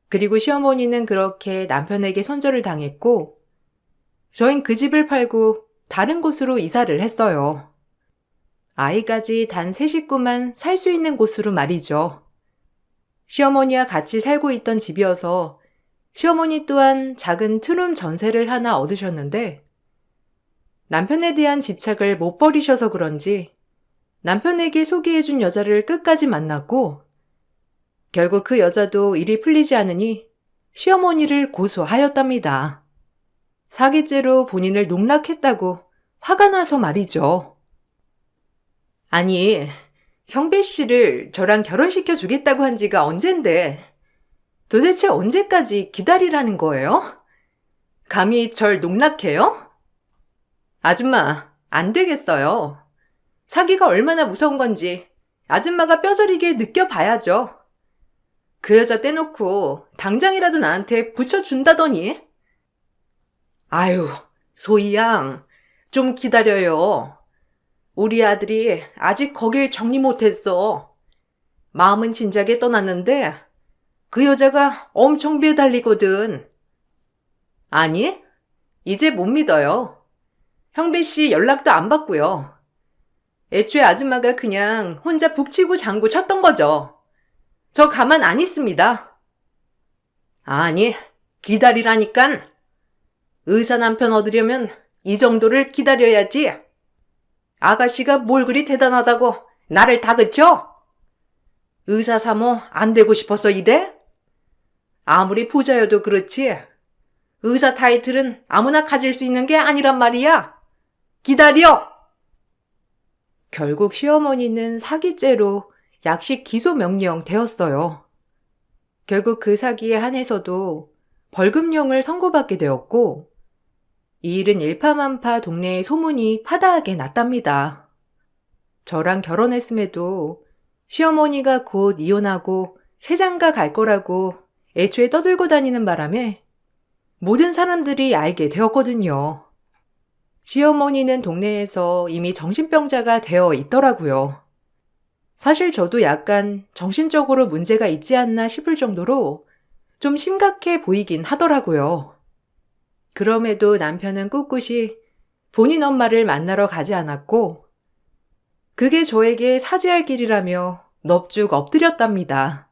그리고 시어머니는 그렇게 남편에게 손절을 당했고 저흰 그 집을 팔고 다른 곳으로 이사를 했어요. 아이까지 단 3식구만 살 수 있는 곳으로 말이죠. 시어머니와 같이 살고 있던 집이어서 시어머니 또한 작은 투룸 전세를 하나 얻으셨는데 남편에 대한 집착을 못 버리셔서 그런지 남편에게 소개해준 여자를 끝까지 만났고 결국 그 여자도 일이 풀리지 않으니 시어머니를 고소하였답니다. 사기죄로 본인을 농락했다고 화가 나서 말이죠. 아니, 형배 씨를 저랑 결혼시켜 주겠다고 한 지가 언젠데 도대체 언제까지 기다리라는 거예요? 감히 절 농락해요? 아줌마, 안 되겠어요. 사기가 얼마나 무서운 건지 아줌마가 뼈저리게 느껴봐야죠. 그 여자 떼놓고 당장이라도 나한테 붙여준다더니. 아유, 소희양, 좀 기다려요. 우리 아들이 아직 거길 정리 못했어. 마음은 진작에 떠났는데 그 여자가 엄청 매달리거든. 아니, 이제 못 믿어요. 형배 씨 연락도 안 받고요. 애초에 아줌마가 그냥 혼자 북치고 장구 쳤던 거죠. 저 가만 안 있습니다. 아니, 기다리라니깐. 의사 남편 얻으려면 이 정도를 기다려야지. 아가씨가 뭘 그리 대단하다고 나를 다그쳐? 의사 사모 안 되고 싶어서 이래? 아무리 부자여도 그렇지. 의사 타이틀은 아무나 가질 수 있는 게 아니란 말이야. 기다려! 결국 시어머니는 사기죄로 약식 기소 명령 되었어요. 결국 그 사기에 한해서도 벌금형을 선고받게 되었고 이 일은 일파만파 동네에 소문이 파다하게 났답니다. 저랑 결혼했음에도 시어머니가 곧 이혼하고 새장가 갈 거라고 애초에 떠들고 다니는 바람에 모든 사람들이 알게 되었거든요. 시어머니는 동네에서 이미 정신병자가 되어 있더라고요. 사실 저도 약간 정신적으로 문제가 있지 않나 싶을 정도로 좀 심각해 보이긴 하더라고요. 그럼에도 남편은 꿋꿋이 본인 엄마를 만나러 가지 않았고 그게 저에게 사죄할 길이라며 넙죽 엎드렸답니다.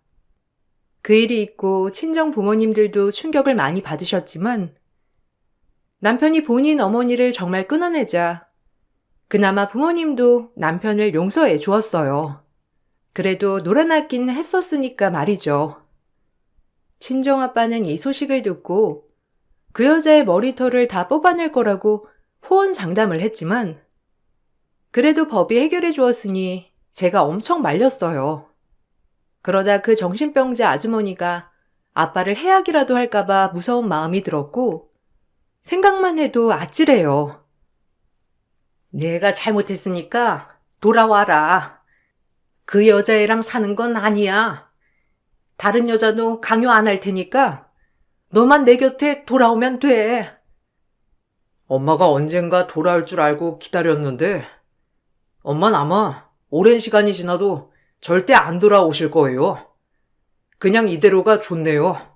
그 일이 있고 친정 부모님들도 충격을 많이 받으셨지만 남편이 본인 어머니를 정말 끊어내자 그나마 부모님도 남편을 용서해 주었어요. 그래도 놀아났긴 했었으니까 말이죠. 친정아빠는 이 소식을 듣고 그 여자의 머리털을 다 뽑아낼 거라고 호언장담을 했지만 그래도 법이 해결해 주었으니 제가 엄청 말렸어요. 그러다 그 정신병자 아주머니가 아빠를 해약이라도 할까봐 무서운 마음이 들었고 생각만 해도 아찔해요. 내가 잘못했으니까 돌아와라. 그 여자애랑 사는 건 아니야. 다른 여자도 강요 안 할 테니까 너만 내 곁에 돌아오면 돼. 엄마가 언젠가 돌아올 줄 알고 기다렸는데 엄마는 아마 오랜 시간이 지나도 절대 안 돌아오실 거예요. 그냥 이대로가 좋네요.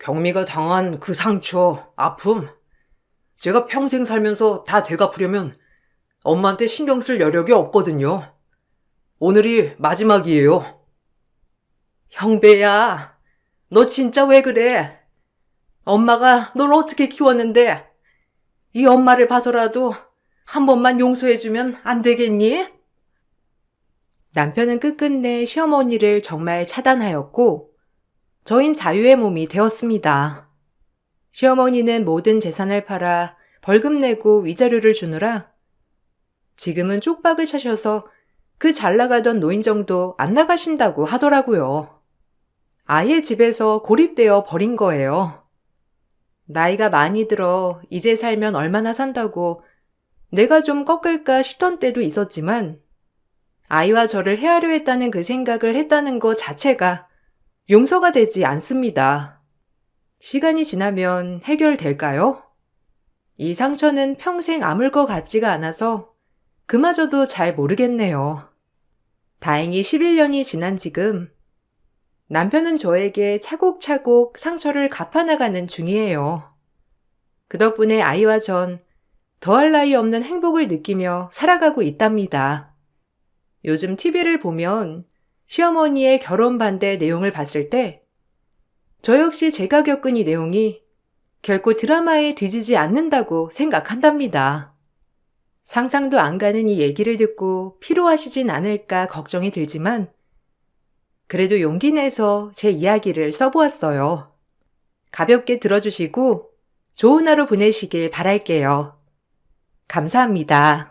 경미가 당한 그 상처, 아픔, 제가 평생 살면서 다 되갚으려면 엄마한테 신경 쓸 여력이 없거든요. 오늘이 마지막이에요. 형배야, 너 진짜 왜 그래? 엄마가 널 어떻게 키웠는데 이 엄마를 봐서라도 한 번만 용서해주면 안 되겠니? 남편은 끝끝내 시어머니를 정말 차단하였고 저흰 자유의 몸이 되었습니다. 시어머니는 모든 재산을 팔아 벌금 내고 위자료를 주느라 지금은 쪽박을 차셔서 그 잘나가던 노인정도 안 나가신다고 하더라고요. 아예 집에서 고립되어 버린 거예요. 나이가 많이 들어 이제 살면 얼마나 산다고 내가 좀 꺾을까 싶던 때도 있었지만 아이와 저를 헤아려 했다는 그 생각을 했다는 것 자체가 용서가 되지 않습니다. 시간이 지나면 해결될까요? 이 상처는 평생 아물 것 같지가 않아서 그마저도 잘 모르겠네요. 다행히 11년이 지난 지금 남편은 저에게 차곡차곡 상처를 갚아나가는 중이에요. 그 덕분에 아이와 전 더할 나위 없는 행복을 느끼며 살아가고 있답니다. 요즘 TV를 보면 시어머니의 결혼 반대 내용을 봤을 때 저 역시 제가 겪은 이 내용이 결코 드라마에 뒤지지 않는다고 생각한답니다. 상상도 안 가는 이 얘기를 듣고 피로하시진 않을까 걱정이 들지만 그래도 용기 내서 제 이야기를 써보았어요. 가볍게 들어주시고 좋은 하루 보내시길 바랄게요. 감사합니다.